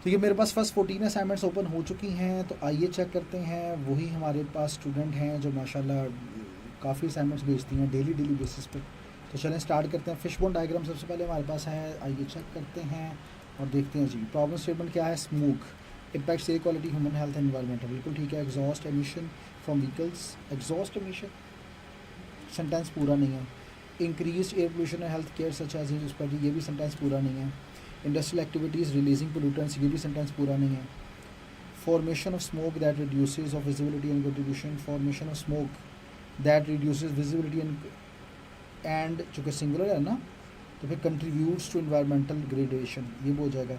तो ये मेरे पास फर्स्ट 14 असाइनमेंट्स ओपन हो चुकी हैं, तो आइए चेक करते हैं। वही हमारे पास स्टूडेंट हैं जो माशाल्लाह काफ़ी असाइनमेंट्स भेजती हैं डेली बेसिस पे। तो चलें स्टार्ट करते हैं। फिशबोन डायग्राम सबसे पहले हमारे पास है, आइए चेक करते हैं और देखते हैं जी। प्रॉब्लम स्टेटमेंट क्या है? Smoke impacts air quality, human health and environment. बिल्कुल ठीक है। Exhaust emission from vehicles, exhaust emission sentence पूरा नहीं है। Increase air pollution and health care such as ये भी सेंटेंस पूरा नहीं है। इंडस्ट्रियल एक्टिविटीज़ रिलीजिंग पोल्यूटेंट्स, ये भी सेंटेंस पूरा नहीं है। Formation of smoke that reduces of visibility and contribution, formation of smoke that reduces visibility and चूँकि सिंगुलर है ना, तो फिर कंट्रीब्यूट्स टू इन्वायरमेंटल ग्रेडेशन, ये भी हो जाएगा।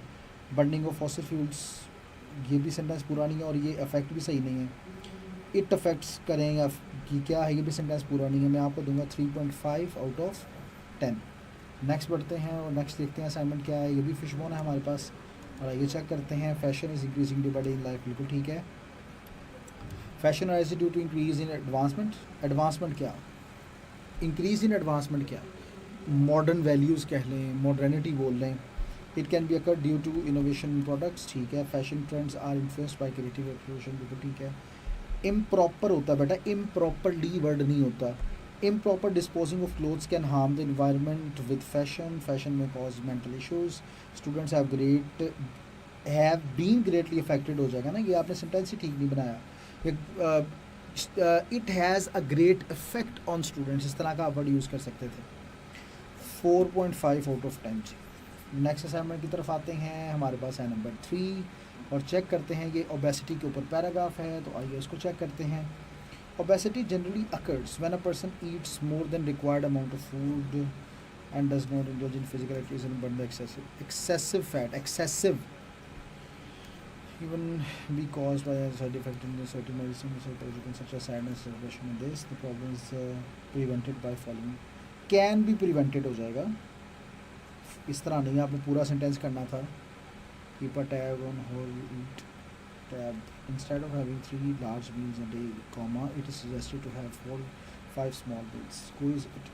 बर्निंग ऑफ फॉसिल फ्यूल्स, ये भी सेंटेंस पूरा नहीं है और ये अफेक्ट भी सही नहीं है। इट अफेक्ट्स करें कि क्या है, ये भी सेंटेंस पूरा नहीं है। मैं आपको दूंगा 3.5 आउट ऑफ 10। नेक्स्ट बढ़ते हैं और नेक्स्ट देखते हैं असाइनमेंट क्या है। ये भी फिशबोन है हमारे पास और ये चेक करते हैं। Fashion is increasing day by day in life, बिल्कुल ठीक है। Fashion rise due to increase in advancement, advancement क्या, इंक्रीज इन एडवांसमेंट क्या, मॉडर्न वैल्यूज़ कह लें, मॉडर्निटी बोल लें। It can be occur due to innovation in products, ठीक है। Fashion trends are influenced by creative expression, बिल्कुल ठीक है। इम्प्रॉपर होता है बेटा, इम्प्रॉपरली वर्ड नहीं होता। Improper disposing of clothes can harm the environment with fashion, fashion में cause mental issues, students have been greatly affected हो जाएगा ना, ये आपने सेंटेंस ही ठीक नहीं बनाया। It has a great effect on students, इस तरह का आप वर्ड यूज़ कर सकते थे। 4.5 आउट ऑफ 10। नेक्स्ट असाइनमेंट की तरफ आते हैं। हमारे पास है नंबर 3 और चेक करते हैं। ये ओबेसिटी के ऊपर पैराग्राफ है, तो आइए इसको चेक करते हैं। Obesity generally occurs when a person Yeats more than required amount of food and does not indulge in physical activities and burn the excessive fat, excessive even be caused by a side effect in the certain medicine such as sadness, depression and this. The problem is prevented by following, can be prevented हो जाएगा। इस तरह नहीं, आपने पूरा sentence करना था। Keep a tab on whole eat tab. Instead of having 3 large meals a day, comma, it is suggested to have 4-5 small meals. Squeeze it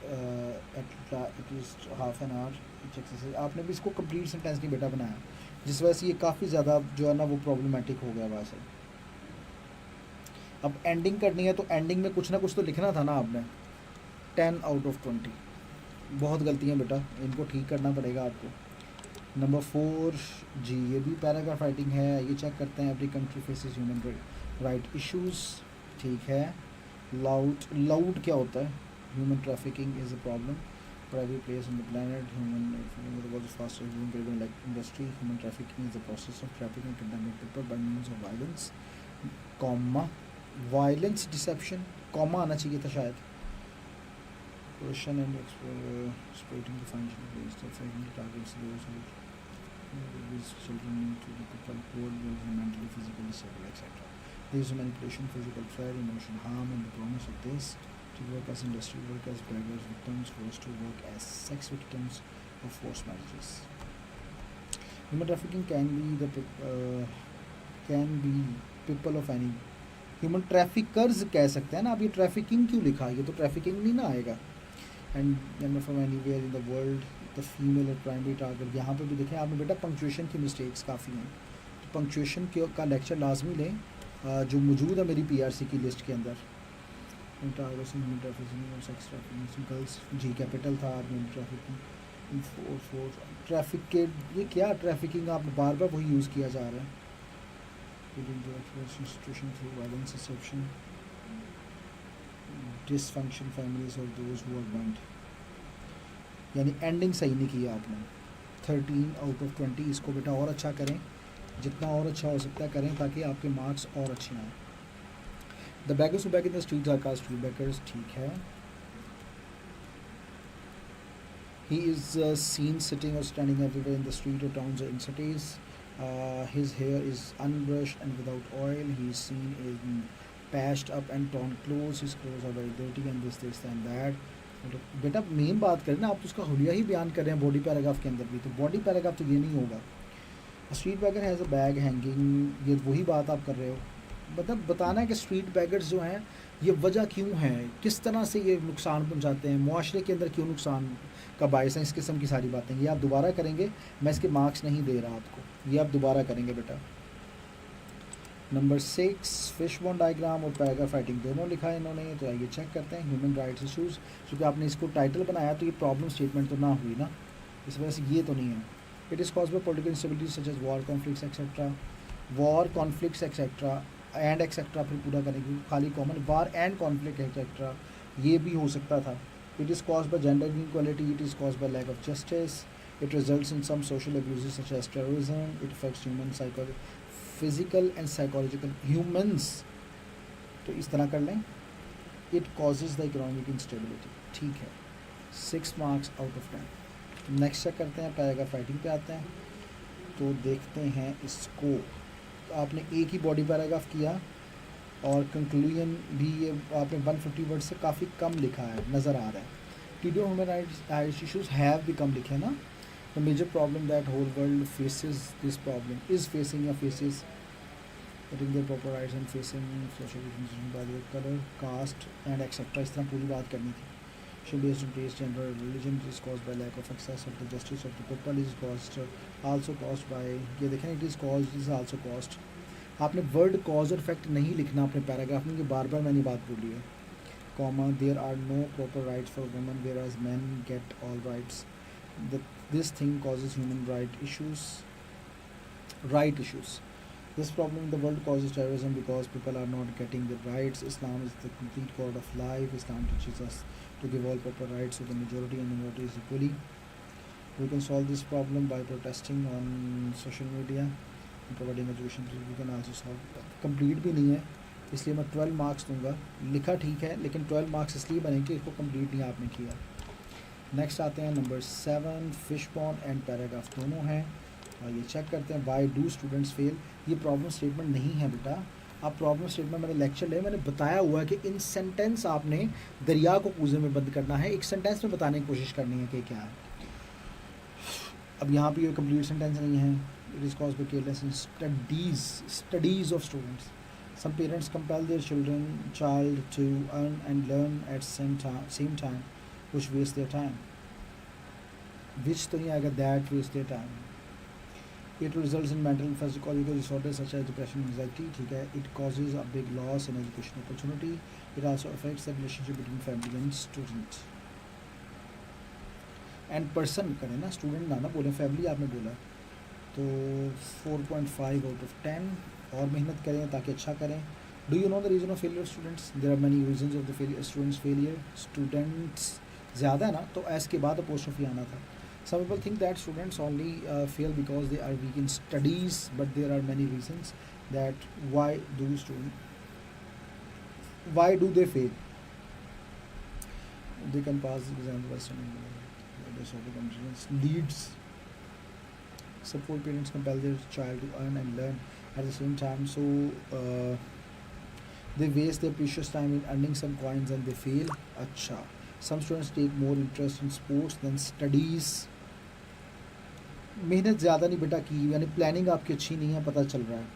at least half an hour each exercise. आपने भी इसको complete sentence नहीं बेटा बनाया, जिस वजह से ये काफ़ी ज़्यादा जो है ना वो प्रॉब्लमेटिक हो गया वैसे। अब एंडिंग करनी है तो एंडिंग में कुछ ना कुछ तो लिखना था ना आपने। 10 आउट ऑफ 20, बहुत गलतियाँ बेटा, इनको ठीक करना पड़ेगा आपको। नंबर 4 जी, ये भी पैराग्राफ राइटिंग है, ये चेक करते हैं। Every country faces human right issues, ठीक है। लाउड, लाउड क्या होता है? Human trafficking is a problem for every place on the planet. The world's fastest growing industry. Human trafficking is the process of trapping and kidnapping people by means of violence, comma, violence, deception, comma आना चाहिए था शायद। Coercion and exploiting the function of waste of family targets those who these children need to be people poor, mentally, physically disabled, etc. There is manipulation, physical threat, emotional harm, and the promise of this. To work as industry workers, beggars, victims, forced to work as sex victims of forced marriages. Human trafficking can be people of any. Human traffickers कह सकते हैं ना, आप ये trafficking क्यों लिखा? ये तो trafficking नहीं ना आएगा। And from anywhere in the world, the female or primary target. यहाँ पे भी देखें आपने बेटा punctuation की mistakes काफ़ी हैं, तो punctuation का lecture लाजमी लें जो मौजूद है मेरी PRC की लिस्ट के अंदर। Sex trafficking, girls G capital था, ट्रैफिकिंग, ट्रैफिक के ये क्या ट्रैफिकिंग आप बार बार वही यूज़ किया जा रहा है। Institution through violence, deception, dysfunction families और दोज हु आर बर्न्ड, यानी एंडिंग सही नहीं किया आपने। 13 आउट ऑफ 20। इसको बेटा और अच्छा करें, जितना और अच्छा हो सकता है करें ताकि आपके मार्क्स और अच्छे आएँ। The beggars who beg in the streets are called street beggars, ठीक है। He is seen sitting or standing everywhere in the street or towns or in cities. His hair is unbrushed and without oil. He is seen in patched up and torn clothes. His clothes are very dirty and this and that. बेटा main बात करें ना, आप तो उसका हुलिया ही बयान कर रहे हैं बॉडी पैराग्राफ के अंदर भी, तो बॉडी पैराग्राफ तो ये नहीं होगा। Street beggar has a bag hanging, ये वही बात आप कर रहे हो। मतलब बताना है कि स्ट्रीट बैगर्स जो हैं ये वजह क्यों है, किस तरह से ये नुकसान पहुंचाते हैं, मुआशरे के अंदर क्यों नुकसान का बायस है, इस किस्म की सारी बातें ये आप दोबारा करेंगे। मैं इसके मार्क्स नहीं दे रहा आपको, ये आप दोबारा करेंगे बेटा। नंबर 6 फिश बोन डायग्राम और पैराग्राफ राइटिंग दोनों लिखा है इन्होंने, तो आइए चेक करते हैं। ह्यूमन राइट्स इशूज़, क्योंकि आपने इसको टाइटल बनाया तो ये प्रॉब्लम स्टेटमेंट तो ना हुई ना, इस वजह से ये तो नहीं है। It is cause by political instability such as war conflicts etcetera, war conflicts etcetera and etcetera फिर पूरा करेंगे, खाली common war and conflict etcetera ये भी हो सकता था। It is cause by gender inequality, it is cause by lack of justice, it results in some social abuses such as terrorism, it affects human psychology physical and psychological humans, तो इस तरह कर लें। It causes the economic instability, ठीक है, 6 marks out of 10। Next check करते हैं, paragraph writing पे आते हैं, तो देखते हैं इसको। तो आपने एक ही बॉडी पैराग्राफ किया और कंक्लूजन भी ये आपने 150 वर्ड से काफ़ी कम लिखा है, नज़र आ रहा है। TD human rights issues have become लिखे हैं ना, the major problem that whole world faces this problem is facing या faces getting their proper rights and facing social discrimination by their color, caste and etc. इस तरह पूरी बात करनी थी। Should based on race, gender, religion is caused by lack of access of the justice of the people is caused also caused by, ये देखें it is caused is also caused। आपने word cause और effect नहीं लिखना अपने paragraph में, कि बार बार मैंने बात बोली है। Comma there are no proper rights for women whereas man get all rights, this thing causes human right issues. This problem in the world causes terrorism because people are not getting the rights. Islam is the complete code of life. Islam teaches us to give all proper rights to the majority and minorities equally. We can solve this problem by protesting on social media and providing education. We can also solve complete भी नहीं है, इसलिए मैं 12 marks दूंगा। लिखा ठीक है लेकिन 12 मार्क्स इसलिए बने कि इसको कंप्लीट नहीं आपने किया। नेक्स्ट आते हैं number 7 fish Bon and paragraph दोनों हैं, और ये चेक करते हैं। वाई डू स्टूडेंट्स फेल, ये प्रॉब्लम स्टेटमेंट नहीं है बेटा। आप प्रॉब्लम स्टेटमेंट मैंने लेक्चर ले, मैंने बताया हुआ है कि इन सेंटेंस आपने दरिया को कूजे में बंद करना है, एक सेंटेंस में बताने की कोशिश करनी है कि क्या है। अब यहाँ पे ये कंप्लीट सेंटेंस नहीं है। It is cause by careless in studies of students, some parents compel their child to earn and learn at same time which waste their time, which तो नहीं आएगा, that waste their time. It results in mental and physiological disorders such as depression and anxiety, ठीक है। It causes a big loss in education opportunity. It also affects the relationship between family and student. And person करें ना, student ना बोले, family आपने बोला, तो 4.5 out of 10। और मेहनत करें ताकि अच्छा करें। Do you know the reason of failure students? There are many reasons of the students failure. Students ज़्यादा है ना, तो एस के बाद अपोस्ट्रोफी आना था। Some people think that students only fail because they are weak in studies, but there are many reasons that why do they fail. They can pass the exam by studying. Leads support parents compel their child to earn and learn at the same time, so they waste their precious time in earning some coins and they fail. अच्छा, some students take more interest in sports than studies. मेहनत ज़्यादा नहीं बेटा की, यानी planning आपकी अच्छी नहीं है, पता चल रहा है।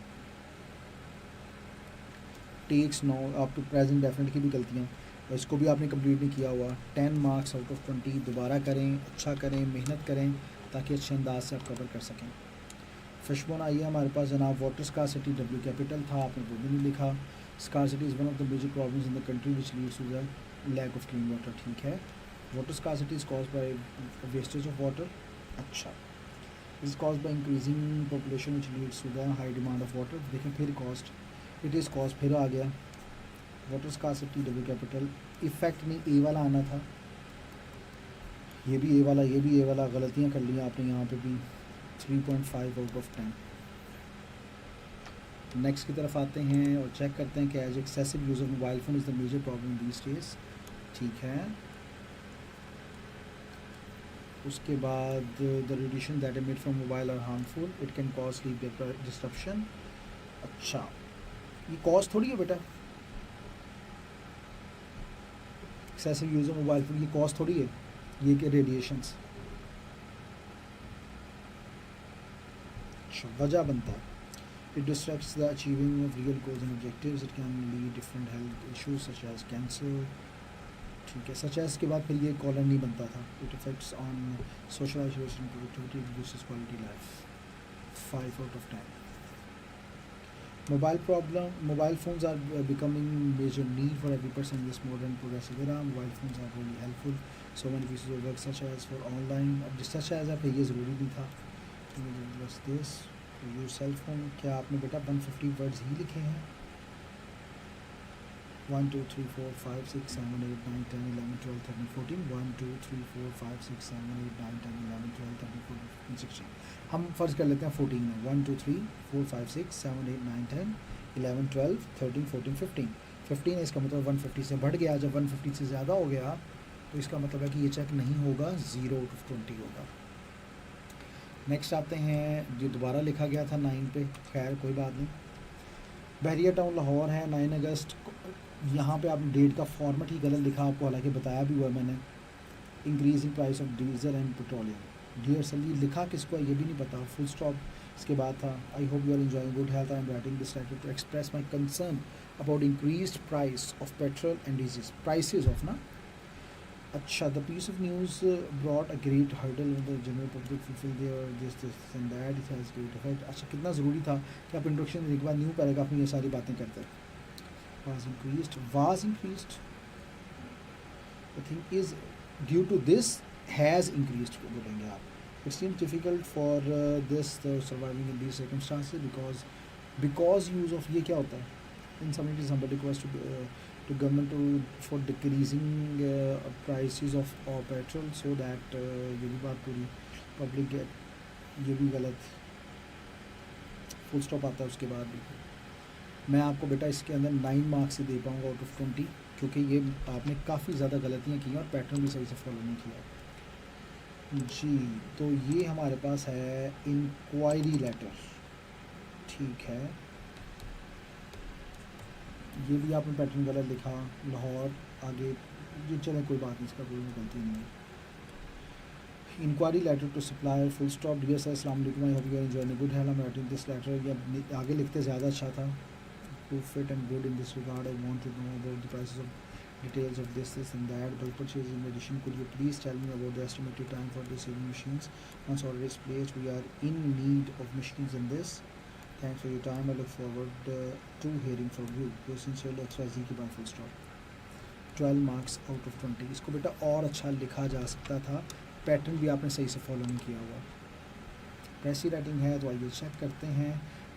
टेक्स नो आप टू प्रेजेंट डेफिनेट की भी गलतियाँ, और इसको भी आपने कंप्लीट नहीं किया हुआ। 10 मार्क्स आउट ऑफ 20। दोबारा करें, अच्छा करें, मेहनत करें ताकि अच्छे अंदाज से आप कवर कर सकें। फिशबोन आई है हमारे पास जनाब। वाटर स्कार्सिटी W कैपिटल था, आपने वो भी नहीं लिखा। Scarcity is one of the major problems in the country which leads to the lack of clean water, ठीक है। Water scarcity is caused by wastage of water, अच्छा। Is caused by increasing population which leads to the high demand of water, देखें फिर cost, it is cost फिर आ गया। Water scarcity W capital, effect नहीं a वाला आना था, ये भी ए वाला, ये भी ए वाला, गलतियाँ कर ली आपने यहाँ पे भी। 3.5 आउट ऑफ 10। नेक्स्ट की तरफ आते हैं और चेक करते हैं कि as excessive use of mobile phone is the major problem these days, ठीक है। उसके बाद the radiation that emit from mobile are harmful, it can cause sleep disruption, अच्छा। ये कॉज थोड़ी है बेटा, excessive use of mobile phone, ये कॉज थोड़ी है, ये कि रेडिएशंस, वजह बनता है। It distracts the achieving of real goals and objectives. It can lead different health issues such as cancer. ठीक है, such as के बाद फिर ये कॉलर नहीं बनता था. It affects on social isolation, productivity, reduces quality life. 5 out of 10. Mobile phones are becoming major need for every person in this modern progressive era. Mobile phones are really helpful. So many pieces of work such as for online. अब such as आप ये ज़रूरी नहीं था. What's this? Your cell phone. क्या आपने बेटा 150 words ही लिखे हैं? 1 2 3 4 5 6 7 8 9 10 11 12 13 14. 1 2 3 4 5 6 7 8 9 10 11 12 13 14 15 16. हम फ़र्ज़ कर लेते हैं 14 में. 1 2 3 4 5 6 7 8 9 10 11 12 13 14 15. 15 है, इसका मतलब 150 से बढ़ गया. जब 150 से ज़्यादा हो गया तो इसका मतलब है कि ये चेक नहीं होगा, 0 out of 20 होगा. नेक्स्ट आते हैं जो दोबारा लिखा गया था 9 पे. खैर कोई बात नहीं. बहरिया टाउन लाहौर है. 9 अगस्त. यहाँ पे आपने डेट का फॉर्मेट ही गलत लिखा आपको, हालांकि बताया भी हुआ मैंने. Increasing price of diesel and petroleum. Dear सली लिखा किसको है ये भी नहीं पता. फुल स्टॉप इसके बाद था. I hope you are enjoying good health. I am writing this letter to express my concern about increased price of petrol and diesel. Prices of ना. अच्छा, the piece of news brought a great hurdle with the general public fulfil their this and that. It has great effect. अच्छा, कितना ज़रूरी था कि आप introduction देने के बाद न्यू पैराग्राफ में ये सारी बातें करते. was increased. The thing is due to this has increased बोलेंगे आप. It seems difficult for this surviving in these circumstances because use of ये क्या होता है. In some it is somebody request to government for decreasing prices of petrol so that ये भी बात पूरी public get. ये भी गलत. फुल स्टॉप आता है उसके बाद भी. मैं आपको बेटा इसके अंदर 9 मार्क्स से दे पाऊँगा आउट ऑफ 20, क्योंकि ये आपने काफ़ी ज़्यादा गलतियाँ की और पैटर्न भी सही से फॉलो नहीं किया जी. तो ये हमारे पास है इंक्वायरी लेटर. ठीक है, ये भी आपने पैटर्न गलत लिखा. लाहौर आगे ये चले कोई बात नहीं, इसका कोई गलती नहीं है. Inquiry letter to supplier full stop. Dear sir अस्सलाम वालेकुम. I hope you are enjoying good health. I am writing this letter. ये आगे लिखते ज़्यादा अच्छा था. Fit and good in this regard. I want to know about the prices of details of this and that. Bulk purchase in addition, could you please tell me about the estimated time for the saving machines? Once order is placed, we are in need of machines in this. Thanks for your time. I look forward to hearing from you. Your sincerely XYZ की बात. full stop. 12 marks out of 20. इसको बेटा और अच्छा लिखा जा सकता था. पैटर्न भी आपने सही से फॉलो नहीं किया हुआ. कैसी राइटिंग है तो आइए चेक करते हैं.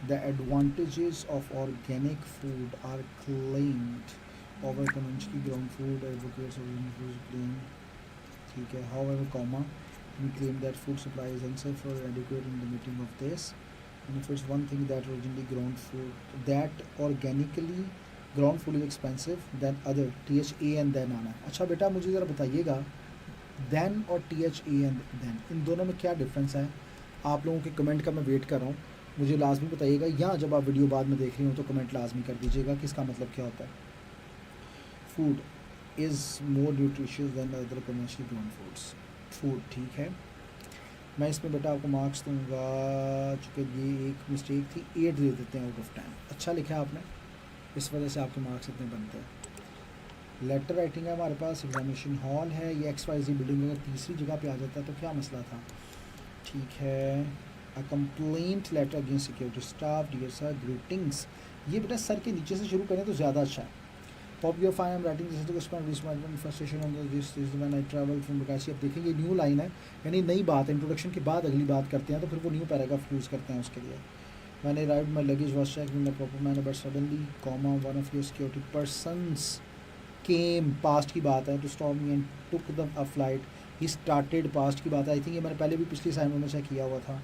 The advantages of organic food are claimed over conventionally grown food. Advocates of organic food claim. ठीक है. However, we claim that food supply is unsafe or adequate in the meeting of this. And if it's one thing that originally grown food, that organically grown food is expensive than other. THA and then आना. अच्छा बेटा मुझे ज़रा बताइएगा then और THA and then इन दोनों में क्या डिफरेंस है. आप लोगों के कमेंट का मैं वेट कर रहा हूँ. मुझे लाजमी बताइएगा, या जब आप वीडियो बाद में देख रही हो तो कमेंट लाजमी कर दीजिएगा कि इसका मतलब क्या होता है. Food is more nutritious than other commercial grown foods. Food ठीक है. मैं इसमें बेटा आपको मार्क्स दूंगा, चूँकि ये एक मिस्टेक थी. 8 दे देते हैं आउट ऑफ 10. अच्छा लिखा आपने, इस वजह से आपके मार्क्स इतने बनते हैं. लेटर राइटिंग है हमारे पास. एग्जामिनेशन हॉल है. ये XYZ बिल्डिंग अगर तीसरी जगह पे आ जाता तो क्या मसला था. ठीक है. A complaint letter against security staff. Dear sir, greetings. ये बेटा सर के नीचे से शुरू करें तो ज़्यादा अच्छा है. Hope you are fine. I'm writing this to respond to my frustration on this is when I travel from Bakashi. अब देखें ये न्यू लाइन है, यानी नई बात है. इंट्रोडक्शन के बाद अगली बात करते हैं तो फिर वो न्यू पैराग्राफ यूज़ करते हैं उसके लिए. When I arrived, my luggage was checked in a proper manner, but suddenly, one of your security persons came. Past की बात है. To stop me and took a flight. He started. Past की बात है. I think ये मैंने पहले भी पिछली असाइनमेंट में चेक किया हुआ था.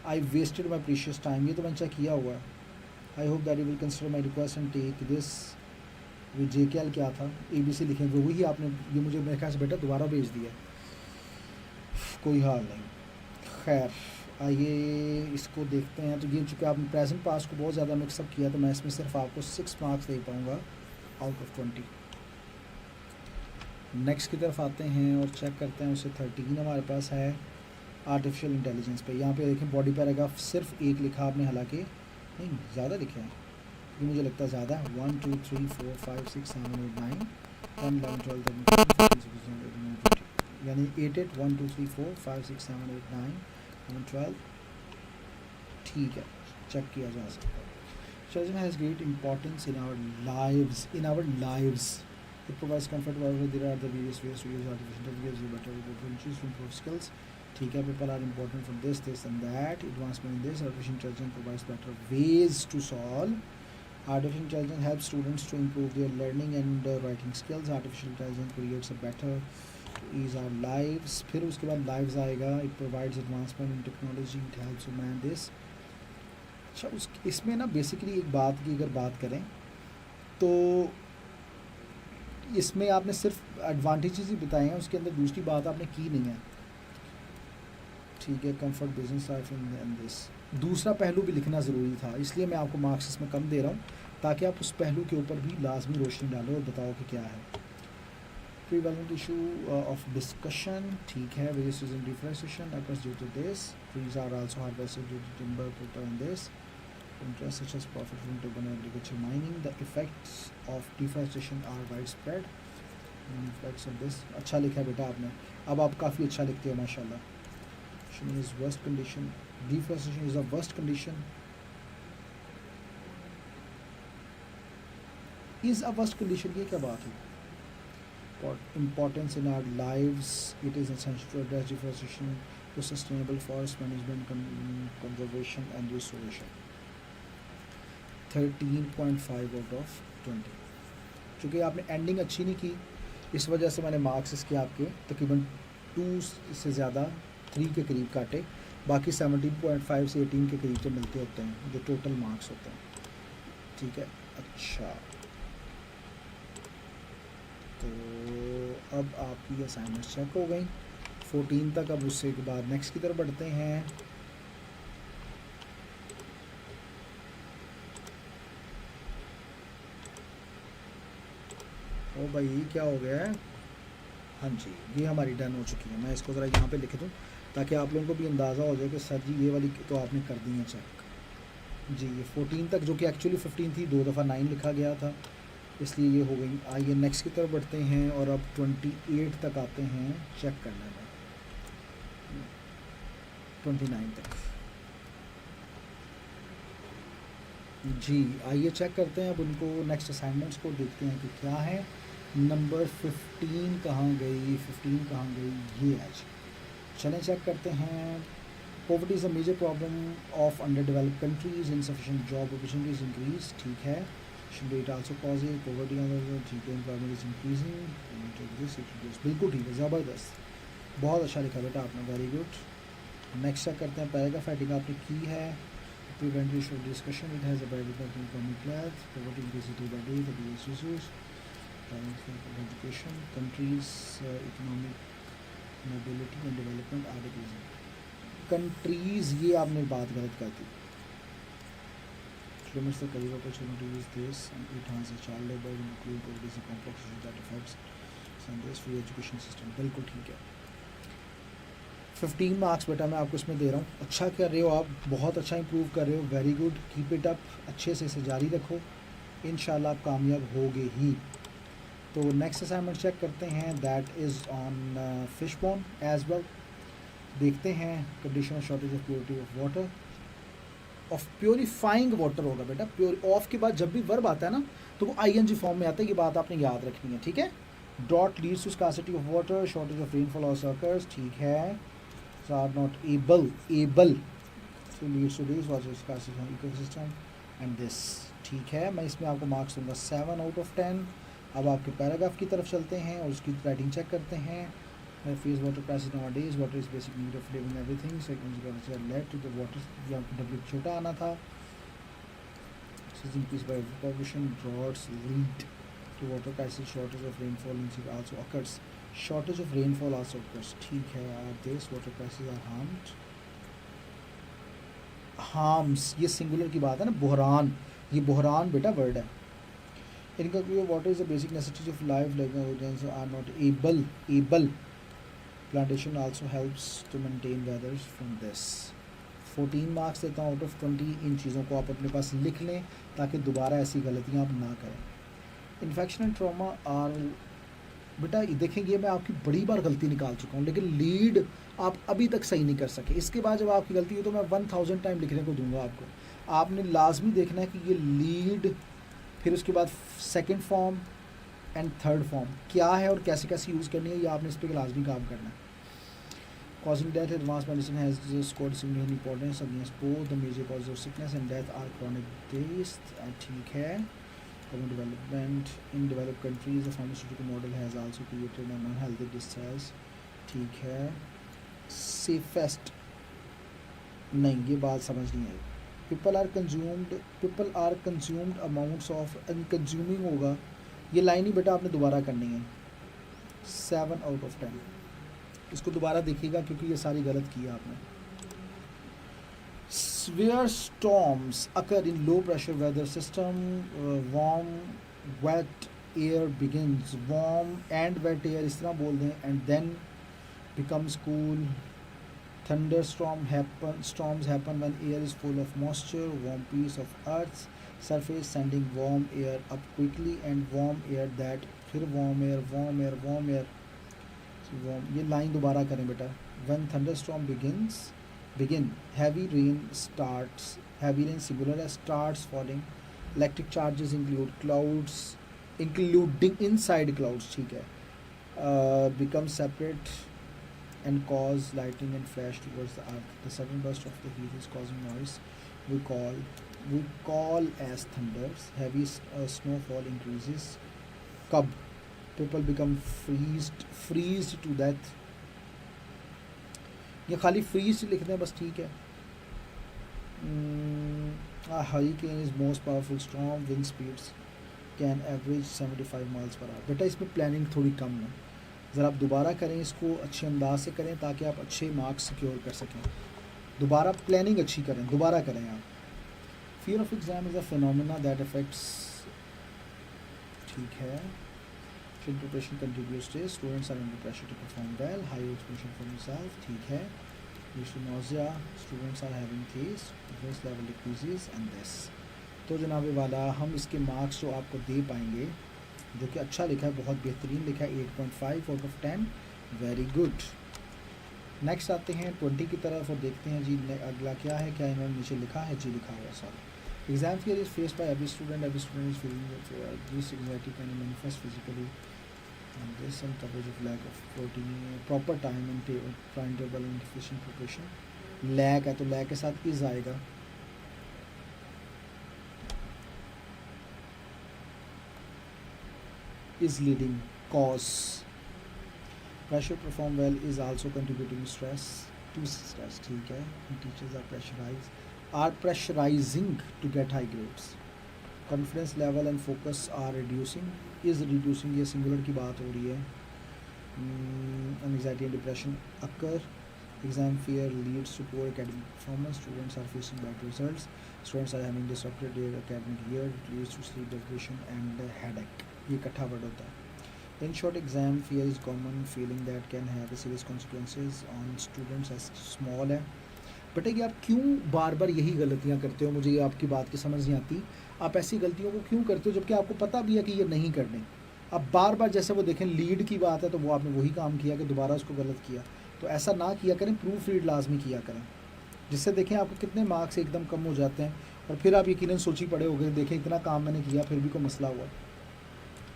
I wasted my precious time. ये तो मैंने चेक किया हुआ है. I hope that you will consider my request and take this. वो JKL क्या था, ABC लिखें. वो वही आपने ये मुझे मेरे ख्याल से बेटा दोबारा भेज दिया. कोई हाल नहीं. खैर आइए इसको देखते हैं. तो ये चूँकि आपने प्रेजेंट पास्ट को बहुत ज़्यादा मिक्सअप किया तो मैं इसमें सिर्फ आपको 6 मार्क्स दे पाऊँगा आउट ऑफ 20. नेक्स्ट की तरफ आते हैं और चेक करते हैं. उसे 13 हमारे पास है आर्टिफिशियल इंटेलिजेंस पे. यहाँ पे देखें बॉडी पैराग्राफ सिर्फ एक लिखा आपने, हालांकि नहीं ज़्यादा लिखे हैं, क्योंकि मुझे लगता है ज़्यादा है। 1 2 3 4 5 6 7 8 9 10 11 12 13 14 15 16 17 18 19 यानी 8 8 1 2 3 4 5 6 7 8 9 11 12। ठीक है, चेक किया जा सकता है। Children has great importance in our lives. It provides comfort wherever there are the various ways to use artificial intelligence to better differentiate to improve skills. ठीक है, people are important for this and that. Advancement in this, artificial intelligence provides better ways to solve. Artificial intelligence helps students to improve their learning and writing skills. Artificial intelligence creates a better ease our lives. फिर उसके बाद lives आएगा. It provides advancement in technology. It helps to man this. अच्छा, उस इसमें ना basically एक बात की अगर बात करें तो इसमें आपने सिर्फ एडवांटेजेस ही बताए हैं, उसके अंदर दूसरी बात आपने की नहीं है। ठीक है, comfort business life in this, दूसरा पहलू भी लिखना ज़रूरी था, इसलिए मैं आपको मार्क्स इसमें कम दे रहा हूँ ताकि आप उस पहलू के ऊपर भी लाजमी रोशनी डालो और बताओ कि क्या है। प्रीवेलेंट इशू ऑफ डिस्कशन, ठीक है, various reason differentiation occurs due to this, trees are also harvested due to timber prepare in this, interests such as profit from urban agriculture mining, the effects of deforestation are widespread, effects of this। अच्छा लिखा है बेटा आपने, अब आप काफ़ी अच्छा लिखते हो माशाल्लाह। is worst condition, deforestation is a worst condition, is a worst condition, ये क्या बात है। Importance in our lives, it is essential to address deforestation to sustainable forest management, conservation and restoration। 13.5 out of 20। चूँकि आपने ending अच्छी नहीं की, इस वजह से मैंने मार्क्स इसके आपके तकरीबन 2 से ज़्यादा 3 के करीब काटे, बाकी 17.5 से 18 के करीब तो मिलते होते हैं जो टोटल मार्क्स होते हैं। ठीक है, अच्छा, तो अब आपकी असाइनमेंट चेक हो गई 14 तक। अब उससे के बाद नेक्स्ट की तरफ बढ़ते हैं। ओ भाई क्या हो गया है, हाँ जी, ये हमारी डन हो चुकी है। मैं इसको ज़रा यहाँ पे लिख दूँ ताकि आप लोगों को भी अंदाज़ा हो जाए कि सर जी ये वाली तो आपने कर दी है चेक जी। ये 14 तक जो कि एक्चुअली 15 थी, 2 दफ़ा 9 लिखा गया था, इसलिए ये हो गई। आइए नेक्स्ट की तरफ बढ़ते हैं और अब 28 तक आते हैं चेक करने में, 29 तक जी। आइए चेक करते हैं अब उनको नेक्स्ट असाइनमेंट्स को, देखते हैं कि क्या है। नंबर 15 कहाँ गई, 15 कहाँ गई, ये आज चलें चेक करते हैं। Poverty is a major problem of under developed countries, insufficient job opportunities increase, ठीक है। Should it also cause poverty, ठीक है, एम्प्लॉयमेंट इज इंक्रीजिंग, बिल्कुल ठीक है, ज़बरदस्त, बहुत अच्छा लिखा बेटा आपने, वेरी गुड। नेक्स्ट चेक करते हैं, पैराग्राफ हेडिंग आपने की है। Prevent issue discussion, it has a very important economic class, poverty increases day by day, the biggest issues, education, countries, economic mobility and development are decreasing। Countries, ये आपने बात गलत कर दी। limits the career opportunities this, and it has a child labor, including poverty is a complex issue that affects this free education system, बिल्कुल ठीक है। 15 marks बेटा मैं आपको इसमें दे रहा हूँ, अच्छा कर रहे हो आप, बहुत अच्छा इंप्रूव कर रहे हो, very good, keep it up, अच्छे से इसे जारी रखो, इंशाल्लाह आप कामयाब होगे ही। तो नेक्स्ट असाइनमेंट चेक करते हैं, that is on fish bone as well. देखते हैं, condition of shortage of purity of water, of purifying water होगा बेटा, प्योर ऑफ के बाद जब भी वर्ब आता है ना तो वो ING फॉर्म में आता है, ये बात आपने याद रखनी है, ठीक है। That leads to scarcity of water, shortage of rainfall also occurs, ठीक है। are not able so leads to this was scarcity of ecosystem and this, ठीक है। मैं इसमें आपको मार्क्स दूंगा 7 आउट ऑफ 10। अब आपके पैराग्राफ की तरफ चलते हैं और उसकी राइटिंग चेक करते हैं। Face water crisis nowadays, water is basic need of living everything, second led to the water, यहाँ पे डब्ल्यू छोटा आना था। increased by overpopulation, droughts lead to water crisis, shortage of rainfall also occurs, shortage of rainfall also occurs, ठीक है। this water crisis are harms, ये singular की बात है ना, बहरान, ये बहरान बेटा वर्ड है। इनका water is a basic necessity of life, like audience are not able plantation also helps to maintain weathers from this। 14 marks देता हूँ आउट ऑफ 20। इन चीज़ों को आप अपने पास लिख लें ताकि दोबारा ऐसी गलतियाँ आप ना करें। इन्फेक्शन एंड ट्रॉमा आर, बेटा देखेंगे मैं आपकी बड़ी बार गलती निकाल चुका हूँ, लेकिन लीड आप अभी तक सही नहीं कर सके। इसके बाद जब आपकी गलती है तो मैं 1000 टाइम लिखने को दूंगा आपको। आपने लाजमी देखना है कि ये लीड, फिर उसके बाद second form and third form क्या है और कैसे कैसे यूज़ करनी है, ये आपने इस पर लाजमी काम करना है। Causing death, advanced medicine has scored significant importance against both the major causes of sickness and death are chronic disease. ठीक है। Common development in developed countries, the pharmaceutical model has also created an unhealthy discharge. ठीक है। Safest, नहीं ये बात समझ नहीं आई। People are consumed amounts of, consuming होगा, ये लाइन ही बेटा आपने दोबारा करनी है। 7 आउट ऑफ 10। इसको दोबारा देखिएगा क्योंकि ये सारी गलत की है आपने। Severe storms occur in low pressure weather system. Warm wet air begins, warm and wet air इस तरह बोल दें, and then becomes cool. Storms happen when air is full of moisture, warm piece of earth's surface sending warm air up quickly, and warm air that फिर warm air so warm, ये line दोबारा करें बेटा। When thunderstorm begin, heavy rain singular as starts falling. Electric charges including inside clouds, ठीक है, become separate and cause lightning and flash towards the earth. The sudden burst of the heat is causing noise we call as thunders. Heavy snowfall increases. कब people become freezed to death. ये खाली freeze लिख दें बस, ठीक है। A hurricane is most powerful storm, wind speeds can average 75 miles per hour. बेटा इसमें प्लानिंग थोड़ी कम है, ज़रा आप दोबारा करें, इसको अच्छे अंदाज से करें ताकि आप अच्छे मार्क्स सिक्योर कर सकें। दोबारा प्लानिंग अच्छी करें, दोबारा करें आप। Fear of exam is a phenomena that affects, ठीक है। Preparation contributes to students are under pressure to perform well, high expectation for themselves, ठीक है। Usually nausea, students are having taste, stress level decreases and this। तो जनाब वाला हम इसके marks जो आपको दे पाएंगे, जो कि अच्छा लिखा है, बहुत बेहतरीन लिखा है, 8.5 out of 10, very good. Next आते हैं 20 की तरफ और देखते हैं जी अगला क्या है, क्या इन्होंने नीचे लिखा है जी, लिखा हुआ sorry. Exam fear is faced by every student is feeling this anxiety can manifest physically and this some coverage of lack of protein, proper time and timetable and efficient preparation. lack है तो lack के साथ is आएगा, is leading cause. Pressure perform well is also contributing stress to stress, ठीक है। And teachers are pressurizing to get high grades. Confidence level and focus are reducing, is reducing, ये singular की बात हो रही है। Anxiety and depression occur. Exam fear leads to poor academic performance. Students are facing bad results. Students are having disrupted their academic year. It leads to sleep deprivation and headache. ये इकट्ठा word होता है। In short, exam fear is common feeling that can have serious consequences on students as small है। बेटा ये आप क्यों बार बार यही गलतियाँ करते हो, मुझे ये आपकी बात की समझ नहीं आती। आप ऐसी गलतियों को क्यों करते हो जबकि आपको पता भी है कि ये नहीं करनी। अब बार बार जैसे वो देखें लीड की बात है तो वो आपने वही काम किया कि दोबारा उसको गलत किया, तो ऐसा ना किया करें, प्रूफ रीड लाजमी किया करें, जिससे देखें आपको कितने मार्क्स एकदम कम हो जाते हैं और फिर आप यकीनन सोची पड़े हो गए, देखें इतना काम मैंने किया फिर भी कोई मसला हुआ।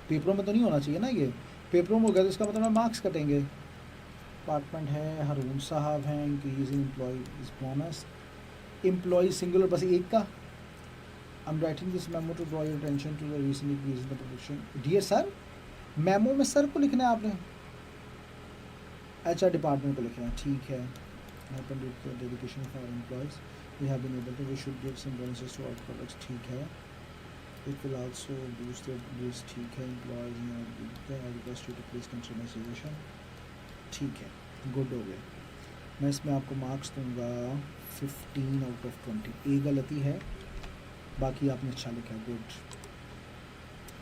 पेपरों में तो नहीं होना चाहिए ना, ये पेपरों में हो गया तो इसका मतलब मार्क्स कटेंगे। डिपार्टमेंट है, रून साहब हैं, increase employ bonus, employ singular बस एक का। I am writing this memo to draw your attention to the recent increase in the production. Dear sir, memo में सर को लिखना है आपने, HR डिपार्टमेंट को लिखना है, ठीक है। Dedication for employees we have been able to, we should give some bonuses to our products, ठीक है। It will also boost their business, ठीक है। Employees I request you to please consider my suggestion, ठीक है, good हो गया। मैं इसमें आपको मार्क्स दूंगा 15 आउट ऑफ 20। एक गलती है, बाकी आपने अच्छा लिखा है, गुड।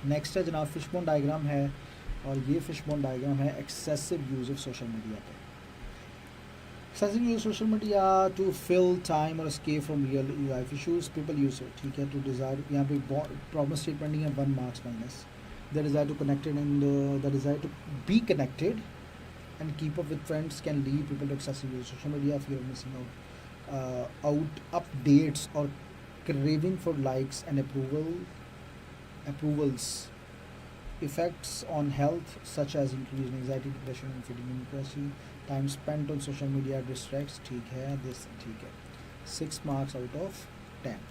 नेक्स्ट है जनाब फिशबोन डायग्राम है, और ये फिशबोन डायग्राम है excessive use of social media पे। Excessive use of social media to fill time or escape from real life issues, people use it, ठीक है, to desire, यहाँ पे प्रॉब्लम स्टेटमेंट नहीं है, 1 marks minus. The desire to connected and the desire to be connected and keep up with friends can lead people to excessive use of social media, fear of missing out updates or craving for likes and approvals. Effects on health such as increased anxiety, depression and fatigue, depression. Time spent on social media distracts, ठीक है, this ठीक है, 6 marks out of 10.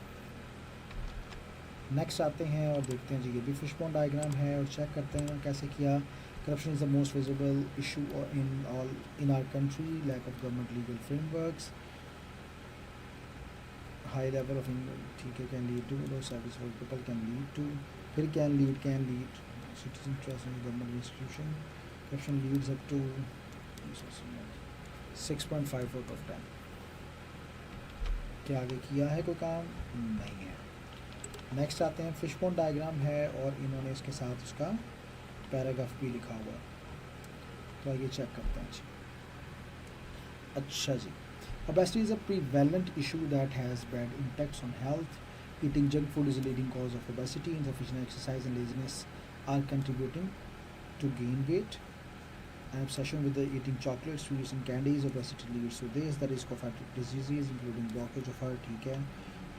Next आते हैं और देखते हैं जी, ये भी फिशबोन डायग्राम है और चेक करते हैं कैसे किया. Corruption is the most visible issue in our country, lack of government legal frameworks, high level of, ठीक है, can lead to low service for people, can lead to, फिर can lead citizen trust in government institution. Corruption leads up to 6.5 out of 10. क्या आगे किया है कोई काम? नहीं है. नेक्स्ट आते हैं, फिशबोन डायग्राम है और इन्होंने इसके साथ उसका पैराग्राफ भी लिखा हुआ, तो आइए चेक करते हैं जी. अच्छा जी, obesity is a prevalent issue that has bad impacts on health. Eating junk food is a leading cause of obesity. Insufficient exercise and laziness are contributing to gain weight. An obsession with the eating chocolates, sweets and candies, obesity leads to this. The risk of heart diseases including blockage of heart, ठीक है,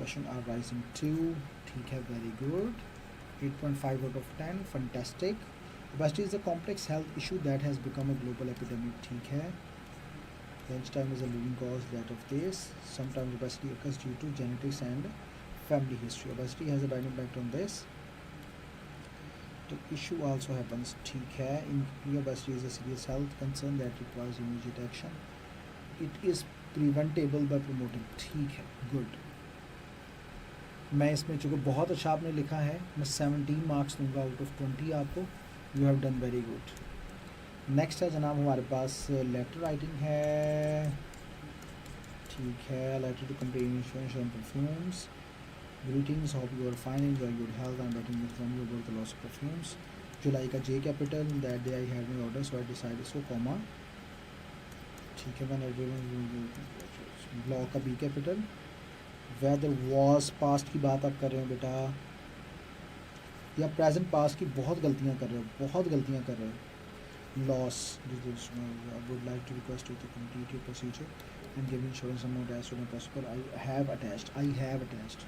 pressure are rising too, ठीक है, very good, 8.5 out of 10, fantastic. Obesity is a complex health issue that has become a global epidemic, ठीक है. Lunchtime is a leading cause that of this. Sometimes obesity occurs due to genetics and family history. Obesity has a bad impact on this. The issue also happens, ठीक है. Obesity is a serious health concern that requires immediate action. It is preventable by promoting, ठीक है, good. मैं इसमें चूँकि बहुत अच्छा आपने लिखा है, मैं 17 मार्क्स दूंगा आउट ऑफ 20 आपको. You have done very good. Next है जनाब हमारे पास लेटर राइटिंग है, ठीक है. Letter to compare insurance and perfumes. Greetings, hope you are fine, enjoy good health. I'm writing this from you about the loss of perfumes. July का J capital, that day I had my order, so I decided so, comma, ठीक है. मैंने law का B capital. Whether was past की बात आप कर रहे हो बेटा, या present past की बहुत गलतियाँ कर रहे हो, बहुत गलतियाँ कर रहे हो. Loss, I would like to request you to complete your procedure and give insurance amount as soon as possible. I have attached.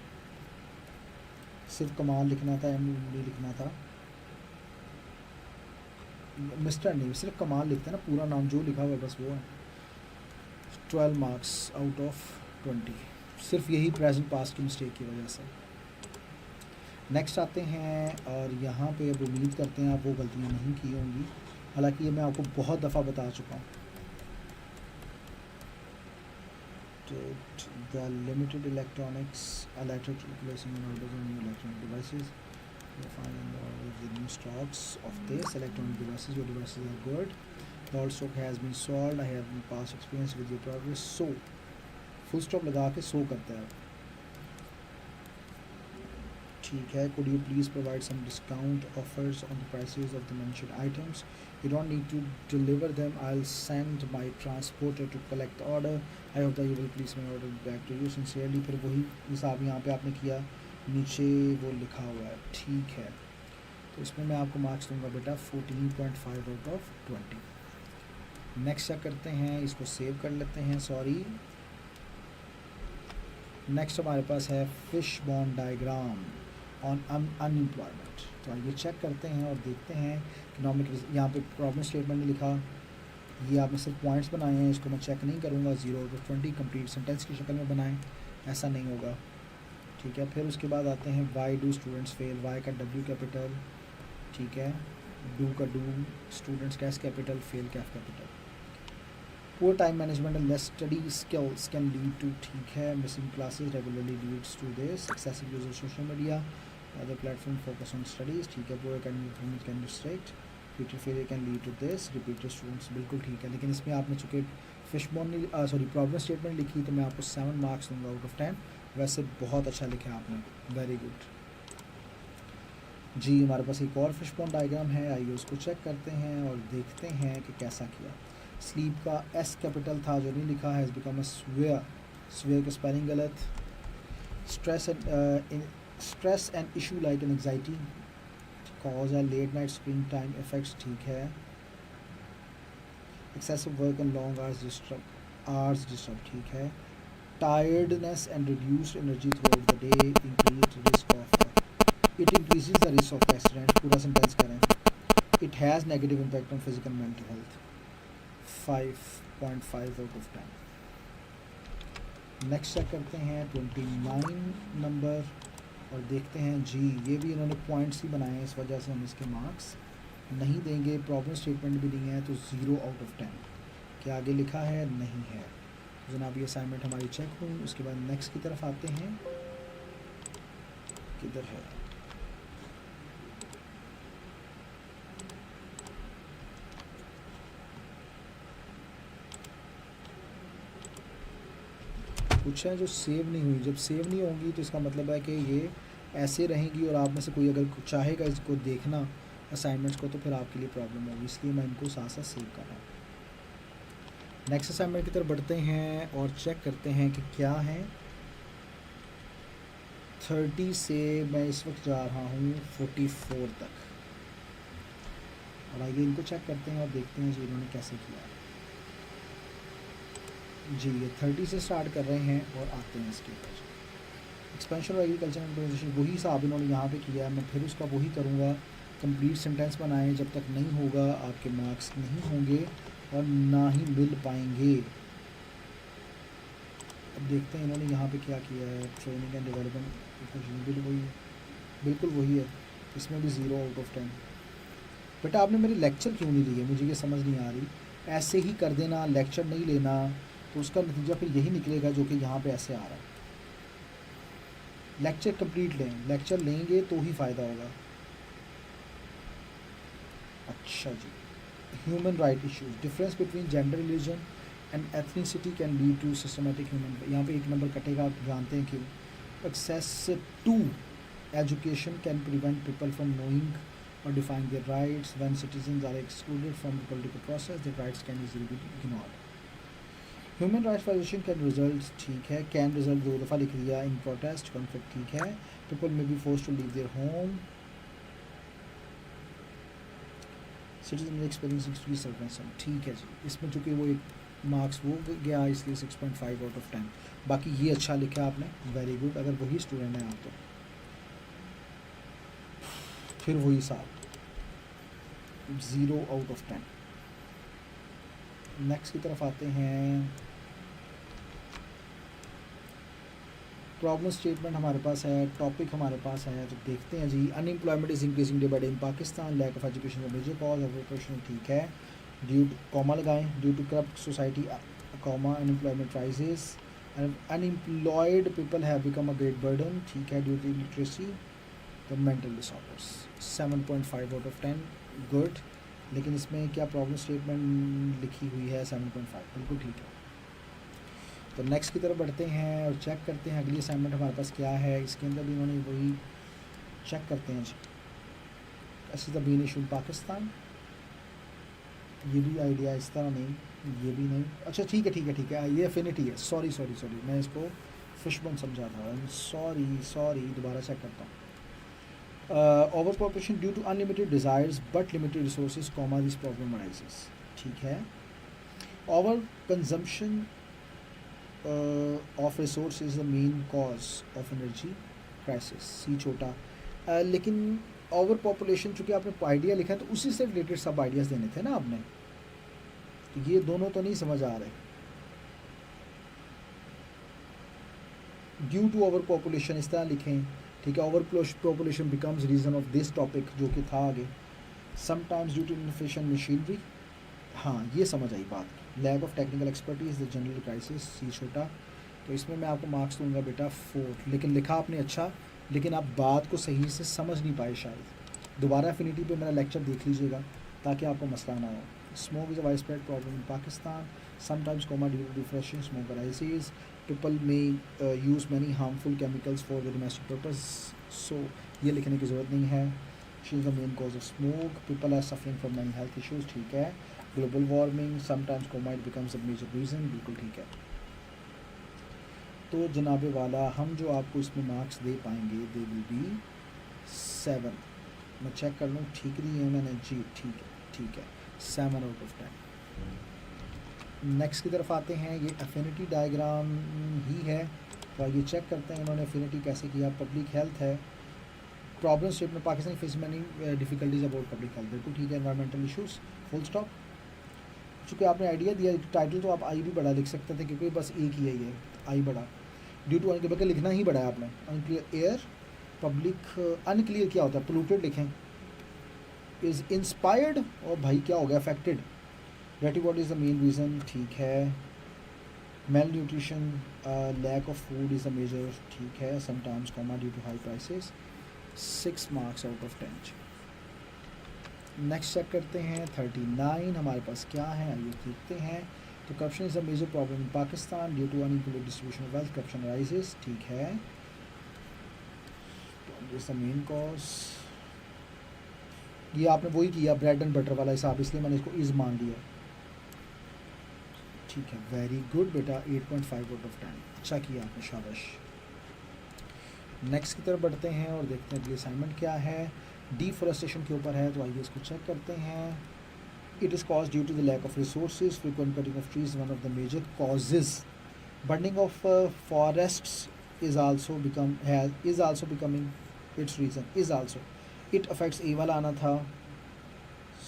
सिर्फ कमाल लिखना था, एम नहीं लिखना था, मिस्टर नहीं, सिर्फ कमाल लिखते हैं ना, पूरा नाम जो लिखा हुआ है बस वो है. 12 मार्क्स आउट ऑफ 20, सिर्फ यही प्रेजेंट पास्ट की मिस्टेक की वजह से. नेक्स्ट आते हैं और यहाँ पे अब उम्मीद करते हैं आप वो गलतियाँ नहीं की होंगी, हालांकि ये मैं आपको बहुत दफ़ा बता चुका हूँ. The limited electronics, electric replacing orders on new electronic devices. You'll find in the new stocks of this electronic devices. Your devices are good. The old stock has been sold. I have past experience with your progress. So, full stop लगा के so करता है. ठीक है. Could you please provide some discount offers on the prices of the mentioned items? You don't need to deliver them. I'll send my transporter to collect the order. I hope that you will please my order back to you sincerely. फिर वही हिसाब यहाँ पे आपने किया, नीचे वो लिखा हुआ है, ठीक है. तो इसमें मैं आपको मार्क्स दूंगा बेटा 14.5 आउट ऑफ 20. नेक्स्ट क्या करते हैं, इसको सेव कर लेते हैं, सॉरी. नेक्स्ट हमारे पास है फिशबोन डायग्राम ऑन अनएम्प्लॉयमेंट. तो आइए चेक करते हैं और देखते हैं इकोनॉमिक. यहाँ पे प्रॉब्लम स्टेटमेंट लिखा, ये आपने सिर्फ पॉइंट्स बनाए हैं, इसको मैं चेक नहीं करूँगा. 0 आउट ऑफ 20 कंप्लीट सेंटेंस की शक्ल में बनाएं, ऐसा नहीं होगा, ठीक है. फिर उसके बाद आते हैं why do students fail. Why का W कैपिटल, ठीक है. डू का डू, स्टूडेंट्स का S कैपिटल, फेल का F capital. Poor time management and less study skills can lead to, ठीक है. Missing classes regularly leads to this. Excessive use of social media, other platform focus on studies, ठीक है. Poor academic performance can distract. Repeated failure can lead to this. Repeated students, बिल्कुल ठीक है. लेकिन इसमें आपने चूँकि फिशबोन प्रॉब्लम स्टेटमेंट लिखी, तो मैं आपको 7 मार्क्स दूंगा आउट ऑफ 10. वैसे बहुत अच्छा लिखा आपने, वेरी गुड जी. हमारे पास एक और फिशबोन डायग्राम है, आइए उसको चेक करते हैं और देखते हैं कि कैसा किया. स्लीप का एस कैपिटल था जो नहीं लिखा है, बिकम अ स्वेयर, स्वेयर का स्पेलिंग गलत। Stress and issue like an anxiety, cause है late night screen time effects, ठीक है। Excessive work and long hours disturb, ठीक है। Tiredness and reduced energy throughout the day increase risk of, it increases the risk of accident, पूरा sentence करें। It has negative impact on physical mental health, 5.5 out of 10। Next check करते हैं 29 number और देखते हैं जी, ये भी इन्होंने पॉइंट्स ही बनाए हैं, इस वजह से हम इसके मार्क्स नहीं देंगे। प्रॉब्लम स्टेटमेंट भी नहीं है तो 0 आउट ऑफ 10। क्या आगे लिखा है? नहीं है। तो जनाब ये असाइनमेंट हमारी चेक हुई। उसके बाद नेक्स्ट की तरफ आते हैं, किधर है? कुछ है जो सेव नहीं हुई। जब सेव नहीं होंगी तो इसका मतलब है कि ये ऐसे रहेंगी और आप में से कोई अगर चाहेगा इसको देखना असाइनमेंट्स को तो फिर आपके लिए प्रॉब्लम होगी, इसलिए मैं इनको साथ साथ सेव कर रहा हूँ। नेक्स्ट असाइनमेंट की तरफ बढ़ते हैं और चेक करते हैं कि क्या है। 30 से मैं इस वक्त जा रहा हूँ 44 तक, और आइए इनको चेक करते हैं और देखते हैं जी इन्होंने कैसे किया है। जी ये 30 से स्टार्ट कर रहे हैं और आते हैं इसके ऊपर। एक्सपेंशन और एग्रीकल्चर एंड ऑर्गेनाइजेशन वही हिसाब इन्होंने यहाँ पे किया है, मैं फिर उसका वही करूँगा। कंप्लीट सेंटेंस बनाएं, जब तक नहीं होगा आपके मार्क्स नहीं होंगे और ना ही मिल पाएंगे। अब देखते हैं इन्होंने यहाँ पे क्या किया है। ट्रेनिंग एंड डेवलपमेंट बिल्कुल वही है, इसमें भी 0 आउट ऑफ 10। बेटा आपने मेरी लेक्चर क्यों नहीं लिए, मुझे ये समझ नहीं आ रही। ऐसे ही कर देना, लेक्चर नहीं लेना, तो उसका नतीजा फिर यही निकलेगा जो कि यहाँ पे ऐसे आ रहा है। लेक्चर कंप्लीट लें, लेक्चर लेंगे तो ही फ़ायदा होगा। अच्छा जी, human right issues, difference between gender, religion and ethnicity can lead to systematic human, यहाँ पे 1 नंबर कटेगा, आप जानते हैं क्यों। Access to education can prevent people from knowing or define their rights. When citizens are excluded from the political process, their rights can easily be ignored. Human rights violation can result, ठीक है, can result 2 दफ़ा लिख दिया, in protest, conflict, ठीक है। People may be forced to leave their home. Citizens experience increased self-concern, ठीक है जी। इसमें चूँकि वो एक मार्क्स वो गया इसलिए 6.5 आउट ऑफ 10। बाकी ये अच्छा लिखा आपने, वेरी गुड। अगर वही स्टूडेंट हैं आप तो फिर वही साहब 0 आउट ऑफ 10। नेक्स्ट की तरफ आते हैं। प्रॉब्लम स्टेटमेंट हमारे पास है, टॉपिक हमारे पास है, तो देखते हैं जी। Unemployment is increasing day by day in Pakistan, lack of education का मेजर कॉज ऑफ ऑपरेशन, ठीक है। ड्यू कॉमा लगाएं, due to corrupt society comma unemployment rises, unemployed people have become a great burden, ठीक है। Due to literacy the mental disorders, 7.5 out of 10, good. लेकिन इसमें क्या problem statement लिखी हुई है 7.5, बिल्कुल ठीक है। तो नेक्स्ट की तरफ बढ़ते हैं और चेक करते हैं अगली असाइनमेंट हमारे पास क्या है। इसके अंदर भी उन्होंने वही चेक करते हैं जी। ऐसी द बीन इशू पाकिस्तान, ये भी आइडिया इस तरह नहीं, ये भी नहीं। अच्छा ठीक है ठीक है ठीक है, ये एफिनिटी है, सॉरी सॉरी सॉरी, मैं इसको फिशबोन समझा था, सॉरी दोबारा चेक करता हूँ। Over population due to unlimited desires but limited resources comma this problem arises, ठीक है। Over consumption of resource is the main cause of energy crisis, C छोटा। लेकिन ओवर पॉपुलेशन चूँकि आपने आइडिया लिखा है तो उसी से रिलेटेड सब आइडियाज़ देने थे ना आपने, तो ये दोनों तो नहीं समझ आ रहे। ड्यू टू ओवर पॉपुलेशन इस तरह लिखें, ठीक है। Over population becomes reason of this topic जो कि था आगे। Sometimes due to inefficient machinery, हाँ ये समझ आई बात। Lack of technical expertise the general crisis, C छोटा। तो इसमें मैं आपको मार्क्स दूंगा बेटा 4, लेकिन लिखा आपने अच्छा, लेकिन आप बात को सही से समझ नहीं पाए शायद। दोबारा एफिनिटी पे मेरा लेक्चर देख लीजिएगा ताकि आपको मसला ना हो। Smoke is a wide spread problem in Pakistan, sometimes comma due to डिफ्रेशिंग smoke arises, people may use many harmful chemicals for the domestic purpose, so ये लिखने की ज़रूरत नहीं है। She is the main cause of smoke, people are suffering from many health issues, ठीक है। Global warming sometimes comma it becomes a major reason, बिल्कुल ठीक है। तो जनाब वाला हम जो आपको इसमें मार्क्स दे पाएंगे दे विल बी 7। मैं चेक कर लूँ ठीक नहीं है मैंने, जी ठीक है 7 आउट ऑफ 10। नेक्स्ट की तरफ आते हैं, ये एफिनिटी डायग्राम ही है, तो आइए चेक करते हैं इन्होंने एफिनिटी कैसे किया। पब्लिक हेल्थ है, problem statement Pakistan face many difficulties about public health, बिल्कुल ठीक है। Environmental issues full stop. चूँकि आपने आइडिया दिया, टाइटल तो आप आई भी बड़ा लिख सकते थे क्योंकि बस एक ही है, आई बड़ा ड्यू टू बल्कि लिखना ही बड़ा है आपने। अनक्लियर एयर, पब्लिक अनक्लियर क्या होता है, पोल्यूटेड लिखें। इज़ इंस्पायर्ड, और भाई क्या हो गया, अफेक्टेड। डेटी what is the main reason, ठीक है। Malnutrition, lack of food is the major, ठीक है। Sometimes comma due to high prices, 6 marks out of 10। Next check करते हैं 39 हमारे पास क्या है, आइए देखते हैं। तो corruption is a major problem in Pakistan due to unequal distribution of wealth, corruption rises, ठीक है। तो दिस द मेन कॉज, ये आपने वही किया ब्रेड एंड बटर वाला हिसाब, इसलिए मैंने इसको इज़ मान लिया, ठीक है। वेरी गुड बेटा, 8.5 आउट ऑफ 10, अच्छा किया आपने, शाबाश। नेक्स्ट की तरफ बढ़ते हैं और देखते हैं अगली असाइनमेंट क्या है। डिफॉरेस्टेशन के ऊपर है, तो आइए इसको चेक करते हैं। It is cause due to the lack of resources, frequent cutting of trees one of the major causes. Burning of forests is also becoming its reason, is also. It affects, a वाला आना था,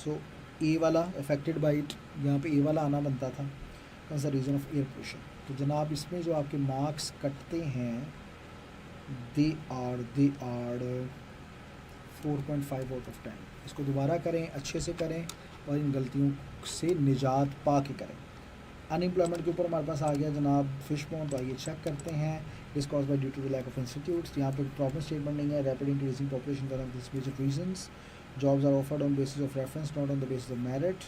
सो ए वाला affected by it, यहाँ पे ए वाला आना बनता था। कौन सा रीज़न ऑफ एयर पोल्यूशन। तो जनाब इसमें जो आपके मार्क्स कटते हैं दे आर 4.5 आउट ऑफ 10। इसको दोबारा करें, अच्छे से करें और इन गलतियों से निजात पा के करें। अनएम्प्लॉयमेंट के ऊपर हमारे पास आ गया जनाब फिश पॉन्ड, तो आइए चेक करते हैं। इस cause by due to the lack of institutes, यहाँ पे प्रॉब्लम स्टेटमेंट नहीं है। Rapid increasing population one of this major reasons. Jobs are offered on basis of reference not on the basis of merit.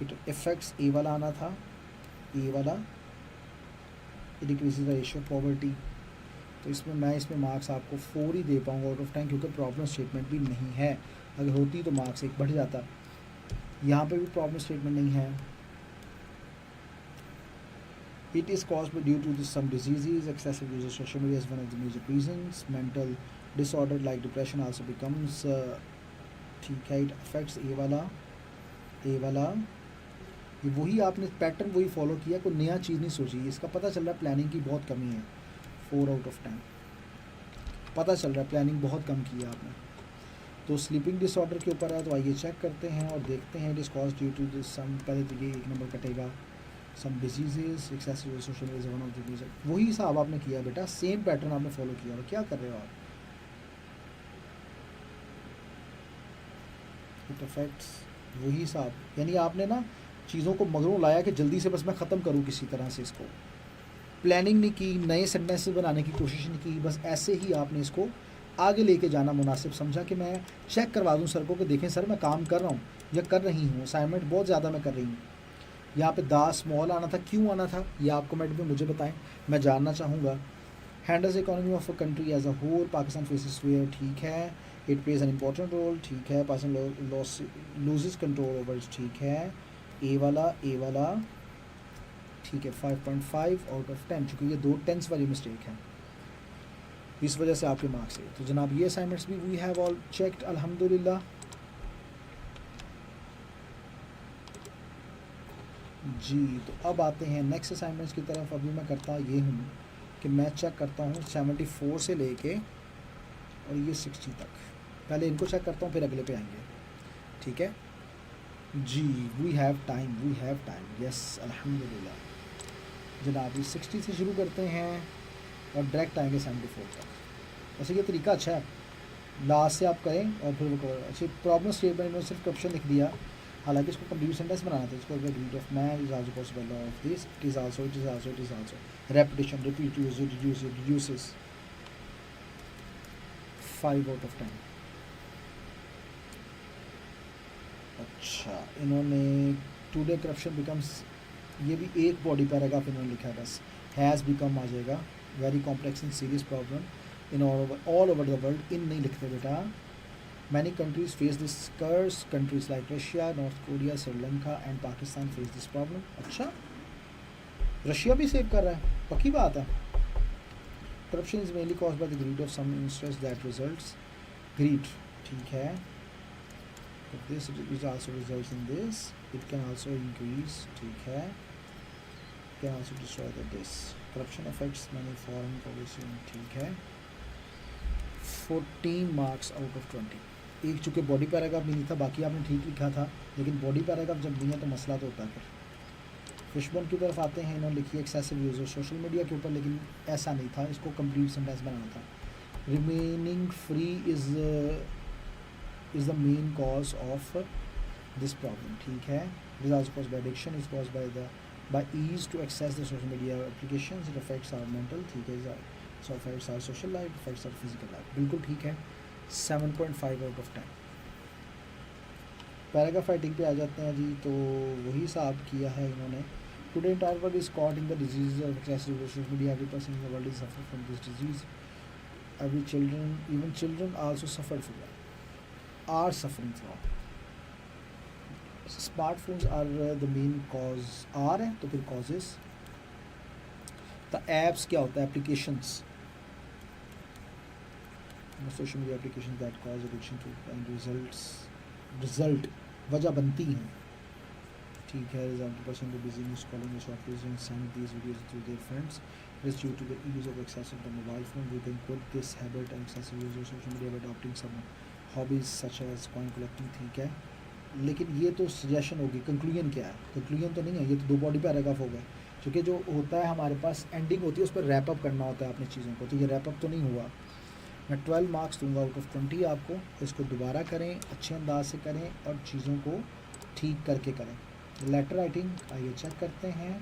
It effects, a वाला आना था, a वाला। It increases the ratio of poverty, तो इसमें मैं marks आपको 4 ही दे पाऊँगा out of 10, क्योंकि प्रॉब्लम स्टेटमेंट भी नहीं है। अगर होती तो मार्क्स 1 बढ़ जाता। यहाँ पे भी प्रॉब्लम स्टेटमेंट नहीं है। It is caused due to some disease, excessive use of social media is one of the major reasons. Mental disorder like depression also becomes, ठीक है। इट अफेक्ट्स, ए वाला। ये वही आपने पैटर्न वही फॉलो किया, कोई नया चीज़ नहीं सोची। इसका पता चल रहा है प्लानिंग की बहुत कमी है। 4 आउट ऑफ 10 पता चल रहा है, प्लानिंग बहुत कम की है आपने। तो स्लीपिंग डिसऑर्डर के ऊपर है, तो आइए चेक करते हैं और देखते हैं। It is cause due to some, पहले तो ये 1 नंबर कटेगा। Some diseases, excessive social media one of the reason. वही हिसाब आपने किया बेटा, सेम पैटर्न आपने फॉलो किया। और क्या कर रहे हो आप, इट अफेक्ट्स, वही हिसाब, यानी आपने ना चीज़ों को मगरों लाया कि जल्दी से बस मैं ख़त्म करूँ किसी तरह से इसको। प्लानिंग नहीं की, नए सेंटेंसेस बनाने की कोशिश नहीं की, बस ऐसे ही आपने इसको आगे लेके जाना मुनासिब समझा कि मैं चेक करवा दूं सर को कि देखें सर मैं काम कर रहा हूँ या कर रही हूँ, असाइनमेंट बहुत ज़्यादा मैं कर रही हूँ। यहाँ पे दा स्मॉल आना था, क्यों आना था ये आप कमेंट में मुझे बताएं, मैं जानना चाहूँगा। Handles economy of a country as a whole, Pakistan faces fair, ठीक है। It plays an important role, ठीक है। पाकिस्तान लूजेस कंट्रोल ओवर, ठीक है। ए वाला, ठीक है। 5.5 आउट ऑफ 10, चूँकि ये 2 टेंस वाली मिस्टेक है, इस वजह से आपके मार्क्स है। तो जनाब ये असाइनमेंट्स भी वी हैव ऑल चेक्ड अल्हम्दुलिल्लाह। जी, तो अब आते हैं नेक्स्ट असाइनमेंट्स की तरफ। अभी मैं करता ये हूँ कि मैं चेक करता हूँ 74 से लेके और ये 60 तक। पहले इनको चेक करता हूँ, फिर अगले पे आएंगे, ठीक है जी। वी हैव टाइम, यस अल्हम्दुलिल्लाह। जनाब ये 60 से शुरू करते हैं और डायरेक्ट आएंगे 74 तक। वैसे ये तरीका अच्छा है, लास्ट से आप करें और फिर वो करें। अच्छा, प्रॉब्लम स्टेटमेंट में सिर्फ क्वेश्चन लिख दिया, हालांकि इसको कंप्लीट सेंटेंस बनाना था। इसको read of man is also possible of this, it is also repetition, repeat, reduces. 5 out of 10। अच्छा, इन्होंने टुडे करप्शन बिकम्स, ये भी एक बॉडी पैराग्राफ इन्होंने लिखा है, बस हैज़ बिकम आ जाएगा। Very complex and serious problem in all over the world. In नहीं लिखते बेटा, Many countries face this curse. Countries like Russia, North Korea, Sri Lanka and Pakistan face this problem. अच्छा, रशिया भी save कर रहा है, पक्की बात है. Corruption is mainly caused by the greed of some ministers that results. Greed, ठीक है. If this it also results in this, it can also increase, ठीक है. It can also destroy this. Corruption affects many foreign policy, ठीक है. 14 marks out of 20. एक चूँकि body paragraph भी नहीं था, बाकी आपने ठीक लिखा था, लेकिन बॉडी पैराग्राफ जब नहीं है तो मसला तो होता है. फिर फिशबोन की तरफ आते हैं. इन्होंने लिखी excessive use of social media के ऊपर, लेकिन ऐसा नहीं था, इसको कंप्लीट सेंटेंस बनाना था. Remaining free is the main cause of this problem, ठीक है. This also caused by addiction, is caused by ease to access the social media applications. It affects our mental, ठीक है. So affects our social life, affects our physical life. बिल्कुल ठीक है. 7.5 out of 10. Paragraph writing पे आ जाते हैं जी. तो वही हिसाब किया है इन्होंने. Today entire world is caught in the disease of excessive social media. Every person in the world is suffer from this disease. Every children, even children also suffer from, are suffering from. Smartphones are the main cause. आर है तो फिर causes. The apps क्या होता है? Applications. Social media application that cause addiction to and result वजह बनती हैं, ठीक है. Person too busy scrolling short videos and send these videos to their friends. It's due to the use of excessive the mobile phone. We can quit this habit and excessive use of social media by adopting some hobbies such as coin collecting, ठीक है. लेकिन ये तो suggestion होगी. Conclusion क्या है? Conclusion तो नहीं है, ये तो 2 बॉडी पैराग्राफ हो गए. क्योंकि जो होता है हमारे पास एंडिंग होती है, उस पर रैप अप करना होता है अपनी चीज़ों को. तो ये रैप अप तो नहीं हुआ. मैं 12 मार्क्स दूंगा आउट ऑफ 20 आपको. इसको दोबारा करें, अच्छे अंदाज से करें और चीज़ों को ठीक करके करें. लेटर राइटिंग आइए चेक करते हैं.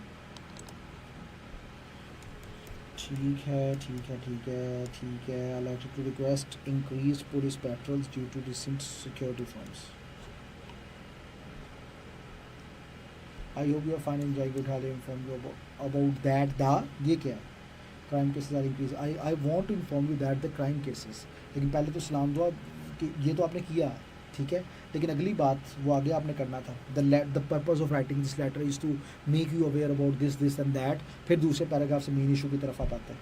ठीक है, ठीक है, ठीक है, ठीक है. I like to request increase police patrols due to recent security firms. I hope you are fine enjoying good हाल inform you about that. The ये क्या है? Crime cases are increase. I want to inform you that the crime cases. लेकिन पहले तो सलाम दुआ कि ये तो आपने किया, ठीक है. लेकिन अगली बात वो आगे आपने करना था. The purpose of writing this letter is to make you aware about this and that. फिर दूसरे पैराग्राफ से मेन इशू की तरफ आप आते हैं.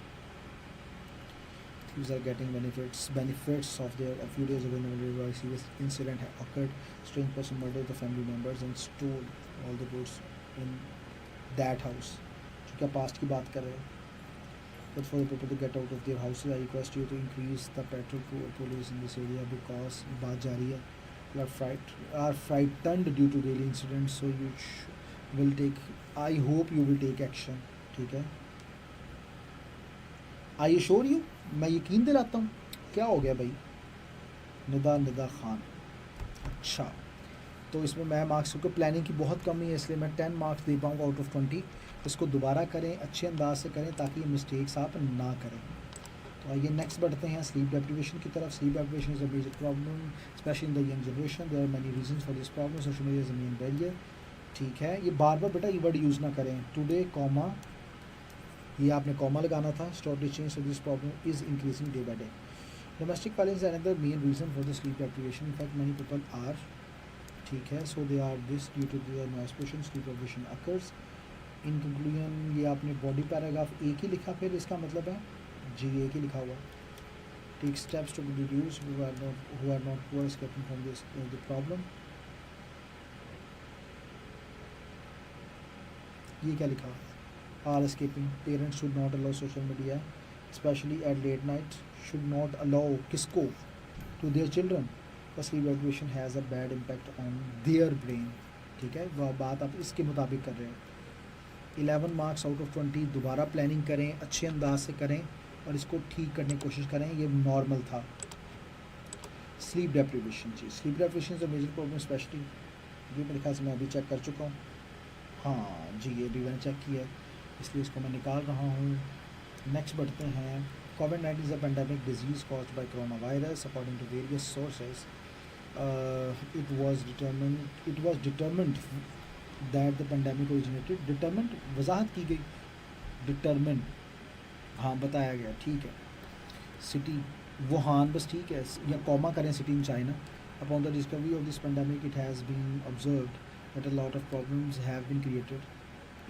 These are getting benefits of their. A few days ago, a serious incident had occurred. Strange person murdered the family members and stole all the goods in that house. क्योंकि आप past की बात कर रहे हैं. But for the people to get out of their houses, I request you to increase the petrol police in this area because बात जारी है. Are frightened due to daily incidents, so you will take. I hope you will take action. ठीक है. I sure you, मैं यकीन दिलाता हूँ. क्या हो गया भाई? निदा खान. अच्छा, तो इसमें मैं मार्क्स क्योंकि प्लानिंग की बहुत कमी है इसलिए मैं 10 मार्क्स दे पाऊँगा आउट ऑफ 20. इसको दोबारा करें, अच्छे अंदाज से करें ताकि ये मिस्टेक्स आप ना करें. तो आइए नेक्स्ट बढ़ते हैं स्लीप डेप्रिवेशन की तरफ. Sleep deprivation is a major problem specially in the young generation. There are many reasons for this problem. Social media is a main barrier, ठीक है. ये बार बार बेटा ये वर्ड यूज़ ना करें. टुडे कॉमा, ये आपने कॉमा लगाना था. Shortly change. This problem is increasing day by day. Domestic violence is another main reason for the sleep deprivation. In fact many people are, ठीक है. So they are this due to the noise pollution sleep deprivation occurs. In conclusion ये आपने body paragraph एक ही लिखा, फिर इसका मतलब है जी एक ही लिखा हुआ. Take steps to reduce who are not poor escaping from this the problem. ये क्या लिखा? are escaping. Parents should not allow social media, especially at late night. Should not allow किसको? To their children. Because sleep deprivation has a bad impact on their brain. ठीक है, वह बात आप इसके मुताबिक कर रहे हैं. 11 मार्क्स आउट ऑफ 20. दोबारा प्लानिंग करें, अच्छे अंदाज से करें और इसको ठीक करने की कोशिश करें. ये नॉर्मल था. स्लीप डेप्रिवेशन जी, sleep deprivation is a major problem specially. ये मेरे ख्याल से मैं अभी चेक कर चुका हूँ. हाँ जी, ये भी मैंने चेक किया है, इसलिए इसको मैं निकाल रहा हूँ. नेक्स्ट बढ़ते हैं. कोविड-19 is a pandemic disease caused by corona virus. According to various sources it was determined that the pandemic originated. determined वजाहत की गई. determined हाँ बताया गया, ठीक है. सिटी वुहान बस ठीक है, या कॉमा करें city in China. Upon the discovery of this pandemic it has been observed that a lot of problems have been created.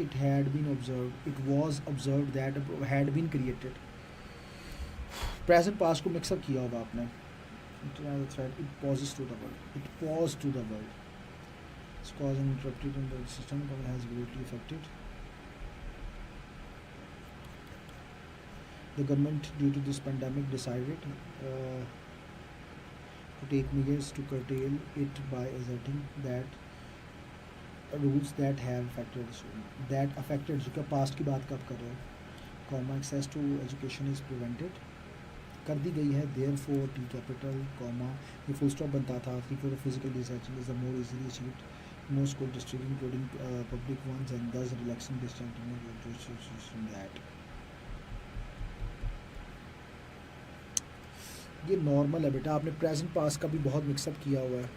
It had been observed, it was observed that had been created. Present past को mix up किया होगा आपने. Threat, it pauses to the world. It paused to the world. It's causing interrupted in the system that has greatly affected. The government, due to this pandemic, decided to take measures to curtail it by asserting that rules that have affected जो क्या past की बात कब कर रहे हो. Comma access to education is prevented कर दी गई है. Therefore T capital comma ये फुल स्टॉप बनता था. Three for physical distancing is the more easily achieved no school district including public ones and thus relaxing distancing that. ये normal है बेटा, आपने प्रेजेंट पास्ट का भी बहुत मिक्सअप किया हुआ है,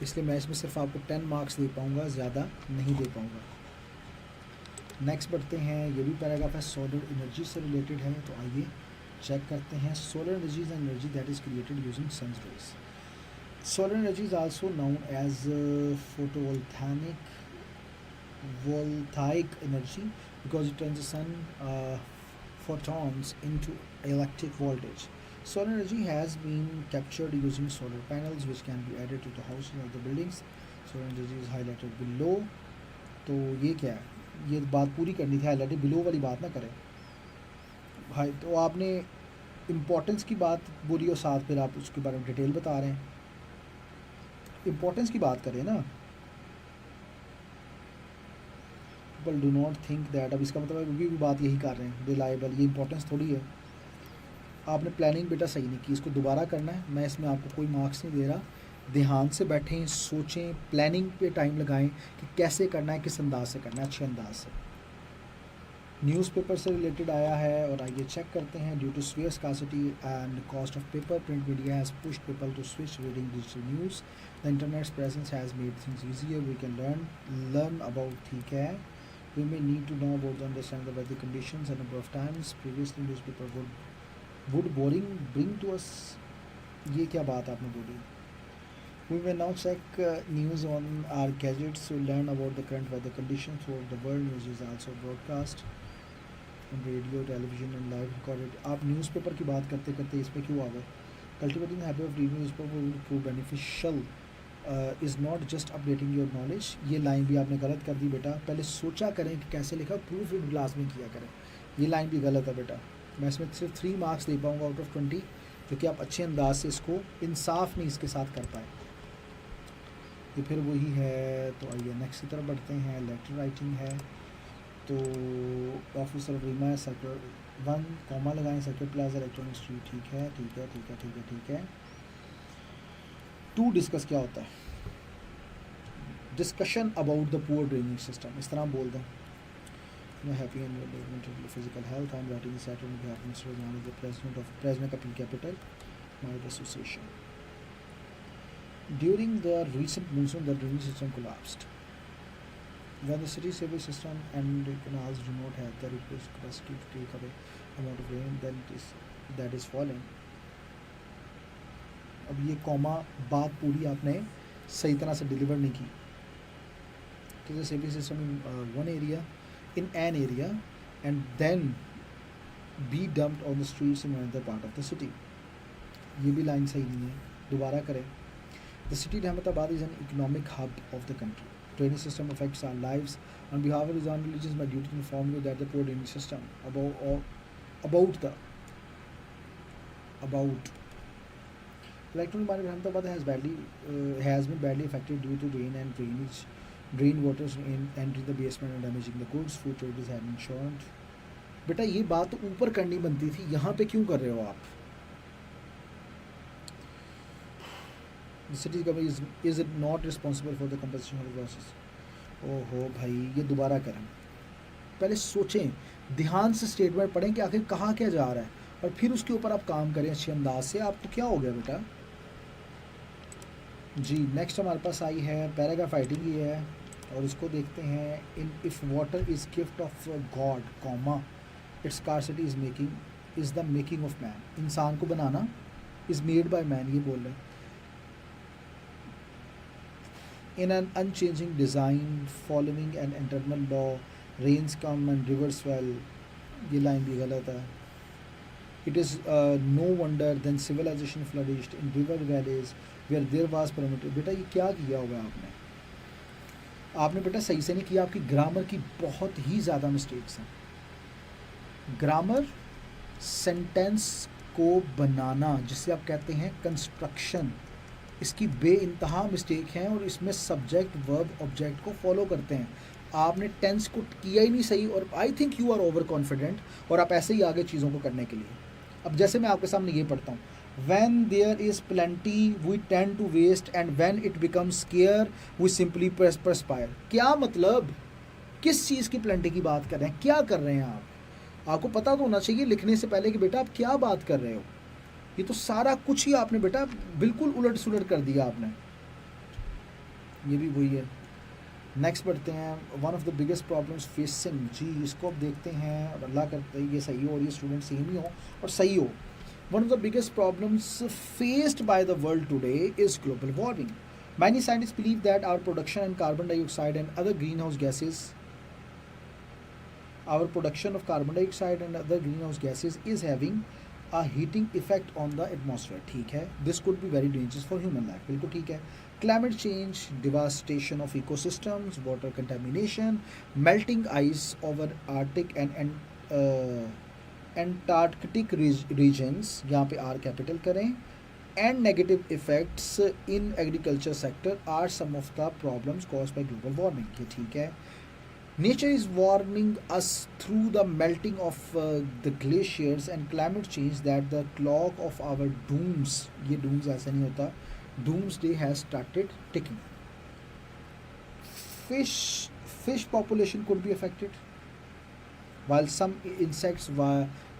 इसलिए मैं इसमें सिर्फ आपको 10 मार्क्स दे पाऊँगा, ज़्यादा नहीं दे पाऊँगा. नेक्स्ट बढ़ते हैं. ये भी पैराग्राफ है, सोलर एनर्जी से रिलेटेड है. तो आइए चेक करते हैं. Solar energy is energy that is created using sun's rays. Solar energy is also known as voltaic energy because it turns the sun photons into electric voltage. Solar energy has been captured using solar panels which can be added to the houses or the buildings. Solar energy is highlighted below. तो ये क्या है, ये बात पूरी करनी थी, highlighted below वाली बात ना करें भाई. तो आपने इम्पोर्टेंस की बात बोली और साथ फिर आप उसके बारे में डिटेल बता रहे हैं. इम्पोर्टेंस की बात करें ना. People do not think that. अब इसका मतलब भी बात यही कर रहे हैं, रिलायबल, ये इंपॉर्टेंस थोड़ी है. आपने प्लानिंग बेटा सही नहीं की, इसको दोबारा करना है. मैं इसमें आपको कोई मार्क्स नहीं दे रहा. ध्यान से बैठें, सोचें, प्लानिंग पे टाइम लगाएं कि कैसे करना है, किस अंदाज से करना है, अच्छे अंदाज से. न्यूज़पेपर से रिलेटेड आया है और आइए चेक करते हैं. Due to spare scarcity and cost of paper, print media has pushed people to switch reading digital news. The internet's presence has made things easier. We can learn about, ठीक है. We may need to know about the understand the weather conditions and number of times previously newspaper would boring bring to us. ये क्या बात आपने बोली. We may now check news on our gadgets to learn about the current weather conditions throughout the world. News is also broadcast on radio, television and live recorded. आप newspaper की बात करते करते इस पे क्यों आ गए. Cultivating the habit of reading newspaper will prove beneficial. Is not just updating your knowledge. ये लाइन भी आपने गलत कर दी बेटा. पहले सोचा करें कि कैसे लिखा, प्रूफ इन क्लास में किया करें. ये लाइन भी गलत है बेटा. मैं इसमें सिर्फ 3 मार्क्स दे पाऊँगा आउट ऑफ 20, क्योंकि आप अच्छे अंदाज से इसको इंसाफ नहीं इसके साथ कर पाए. ये फिर वही है. तो आइए नेक्स्ट की तरफ बढ़ते हैं. लेटर राइटिंग है. तो officer of Reema sector 1 comma लगाएं. सर्किट प्लाजा इलेक्ट्रॉनिक स्ट्रीट, ठीक है ठीक है ठीक है ठीक है ठीक है. टू डिस्कस क्या होता है, discussion about the poor draining system, इस तरह बोल दें. मैं happy and physical health. I am writing set on behalf of mister one the president of president Kapil capital might association. During the recent monsoon the drainage system collapsed. When the city sewage system and canals do not have the requisite capacity to take away amount of rain that is falling. अब ये comma बात पूरी आपने सही तरह से deliver नहीं की. तो the sewage system in one area in an area and then be dumped on the streets in another part of the city. ये भी लाइन सही नहीं है, दोबारा करें. The city Rahmatabad is an economic hub of the country. Drainage system affects our lives on behalf of reason religion. My duty to inform you that the poor drainage system about electronic market of Ahmedabad has been badly affected due to rain and drain waters entering the basement and damaging the goods. Food traders have been shorted. बेटा ये बात तो ऊपर करनी बनती थी, यहाँ पे क्यों कर रहे हो आप. The city government is not responsible for the compensation of losses. ओहो भाई, ये दोबारा करें. पहले सोचें, ध्यान से स्टेटमेंट पढ़ें कि आखिर कहाँ क्या जा रहा है, और फिर उसके ऊपर आप काम करें अच्छे अंदाज से. आपको क्या हो गया बेटा जी. नेक्स्ट हमारे पास आई है पैराग्राफ राइटिंग ही है और इसको देखते हैं. In if water is gift of God comma its scarcity is the making of man. इंसान को बनाना इज मेड बाय मैन, ये बोल रहे हैं। In an unchanging design following an internal law, rains come and rivers well, ये line भी गलत है। It is no wonder then civilization flourished in river valleys where there was permitted. बेटा ये क्या किया हुआ है आपने? आपने बेटा सही से नहीं किया, आपकी ग्रामर की बहुत ही ज़्यादा मिस्टेक्स हैं। ग्रामर सेंटेंस को बनाना जिसे आप कहते हैं कंस्ट्रक्शन, इसकी बेइंतहा मिस्टेक हैं और इसमें सब्जेक्ट वर्ब ऑब्जेक्ट को फॉलो करते हैं। आपने टेंस को किया ही नहीं सही, और I think you are over confident, और आप ऐसे ही आगे चीज़ों को करने के लिए। अब जैसे मैं आपके सामने ये पढ़ता हूँ, when there is plenty we tend to waste and when it becomes scarce we simply perspire। क्या मतलब, किस चीज़ की प्लेंटी की बात कर रहे हैं, क्या कर रहे हैं आप? आपको पता तो होना चाहिए लिखने से पहले कि बेटा आप क्या बात कर रहे हो। ये तो सारा कुछ ही आपने बेटा बिल्कुल उलट सुलट कर दिया आपने। ये भी वही है। नेक्स्ट पढ़ते हैं, one of the biggest problems facing, जी इसको अब देखते हैं और अल्लाह करते ये सही हो और ये स्टूडेंट सेम ही हो और सही हो। One of the biggest problems faced by the world today is global warming. Many scientists believe that our production of carbon dioxide and other greenhouse gases is having a heating effect on the atmosphere. ठीक है, this could be very dangerous for human life. बिल्कुल ठीक है। Climate change, devastation of ecosystems, water contamination, melting ice over Arctic and Antarctic regions, यहाँ पे R capital करें, and negative effects in agriculture sector are some of the problems caused by global warming। ये ठीक है। Nature is warning us through the melting of the glaciers and climate change that the clock of our dooms, ये dooms ऐसा नहीं होता, doomsday has started ticking। Fish population could be affected, while some insects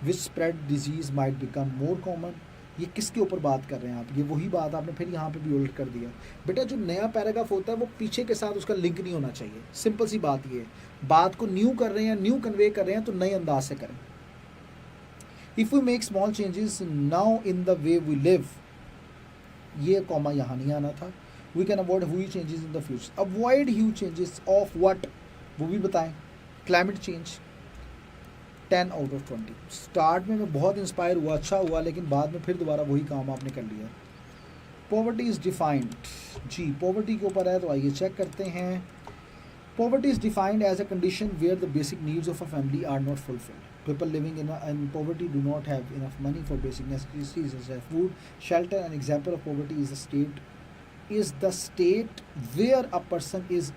which spread disease might become more common। ये किसके ऊपर बात कर रहे हैं आप? ये वही बात आपने फिर यहाँ पे भी उल्ट कर दिया। बेटा जो नया पैराग्राफ होता है वो पीछे के साथ उसका लिंक नहीं होना चाहिए, सिंपल सी बात ये है। बात को न्यू कर रहे हैं, न्यू कन्वे कर रहे हैं तो नए अंदाज से करें। If we make small changes now in the way we live, ये कॉमा यहाँ नहीं आना था। We can avoid huge changes in the future. Avoid huge changes of what, वो भी बताएं। Climate change 10 out of 20। Start में मैं बहुत इंस्पायर हुआ, अच्छा हुआ, लेकिन बाद में फिर दोबारा वही काम आपने कर लिया। पॉवर्टी इज़ डिफाइंड, जी पॉवर्टी के ऊपर है तो आइए चेक करते हैं। Poverty is defined as a condition where the basic needs of a family are not fulfilled. People living in poverty do not have enough money for basic necessities such as food, shelter. An example of poverty is the state where a person is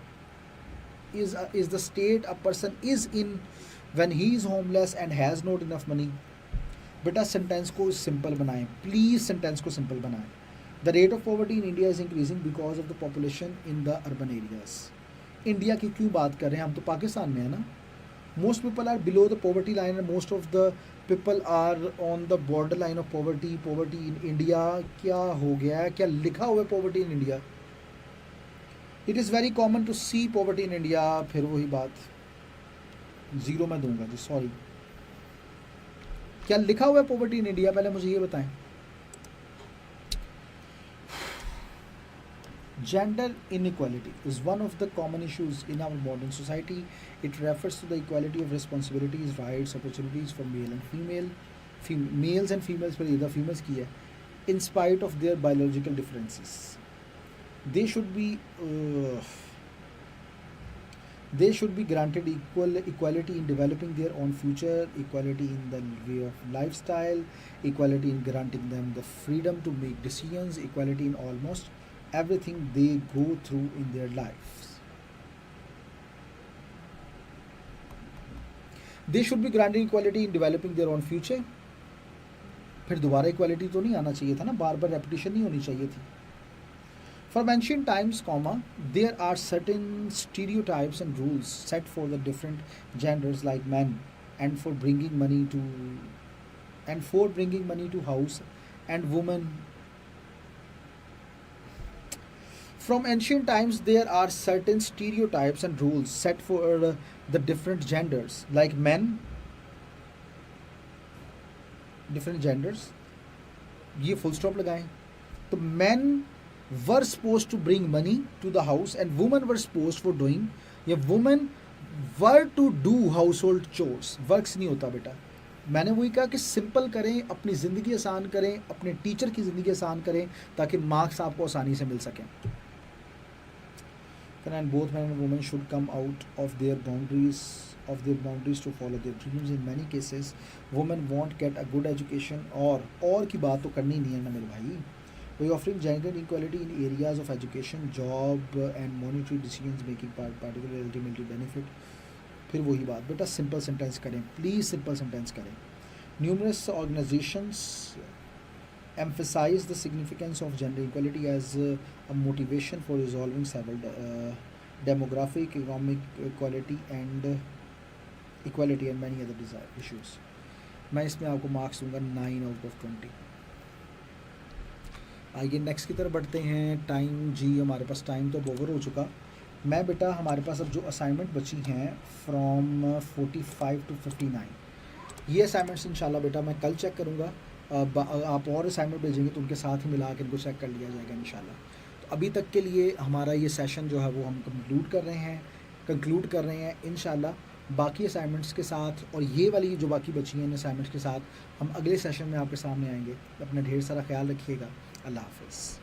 the state a person is in when he is homeless and has not enough money। बेटा sentence को simple बनाएं please, sentence को simple बनाएं। The rate of poverty in India is increasing because of the population in the urban areas. India की क्यों बात कर रहे हैं, हम तो पाकिस्तान में है ना। Most people are below the poverty line and most of the people are on the border line of poverty. Poverty in India क्या हो गया है, क्या लिखा हुआ है poverty in India? It is very common to see poverty in India. फिर वही बात, ज़ीरो मैं दूंगा जी, सॉरी। क्या लिखा हुआ है पॉवर्टी इन इंडिया, पहले मुझे ये बताएं। Gender inequality is one of the common issues in our modern society. It refers to the equality of responsibilities, rights, opportunities for male and female, males and females, पर इधर females की है, in spite of their biological differences. They should be granted equality in developing their own future, equality in the way of lifestyle, equality in granting them the freedom to make decisions, equality in almost everything they go through in their lives. They should be granted equality in developing their own future। फिर दोबारा equality तो नहीं आना चाहिए था ना, बार बार repetition नहीं होनी चाहिए थी। From ancient times, there are certain stereotypes and rules set for the different genders like men and for bringing money to house and women। From ancient times, there are certain stereotypes and rules set for the different genders like men, different genders ये full stop लगाएं। तो man were suppose to bring money to the house and women were suppose for doing, या women were to do household chores. Works नहीं होता बेटा, मैंने वही कहा कि सिंपल करें, अपनी ज़िंदगी आसान करें, अपने टीचर की ज़िंदगी आसान करें, ताकि मार्क्स आपको आसानी से मिल सकें। And both men and women should come out of their boundaries to follow their dreams. In many cases women won't get a good education, और की बात तो करनी नहीं है ना मेरे भाई। We offering gender equality in areas of education, job and monetary decisions making particularly ultimately benefit। फिर वही बात बेटा, सिंपल सेंटेंस करें प्लीज़, सिंपल सेंटेंस करें। Numerous organizations emphasize the significance of gender equality as a motivation for resolving several demographic, economic equality and many other issues। मैं इसमें आपको marks दूंगा 9 आउट ऑफ 20। आइए नेक्स्ट की तरफ बढ़ते हैं। टाइम जी, हमारे पास टाइम तो ओवर हो चुका। मैं बेटा हमारे पास अब जो असाइनमेंट बची हैं फ्रॉम 45 to 59, ये असाइनमेंट्स इंशाल्लाह बेटा मैं कल चेक करूँगा। आप और असाइनमेंट भेजेंगे तो उनके साथ ही मिला के इनको चेक कर लिया जाएगा इंशाल्लाह। तो अभी तक के लिए हमारा ये सेशन जो है वो हम कंक्लूड कर रहे हैं इंशाल्लाह। बाकी असाइनमेंट्स के साथ और ये वाली जो बाकी बची हैं इन असाइनमेंट्स के साथ हम अगले सेशन में आपके सामने आएंगे। अपना ढेर सारा ख्याल रखिएगा। अल्लाह हाफ़िज़।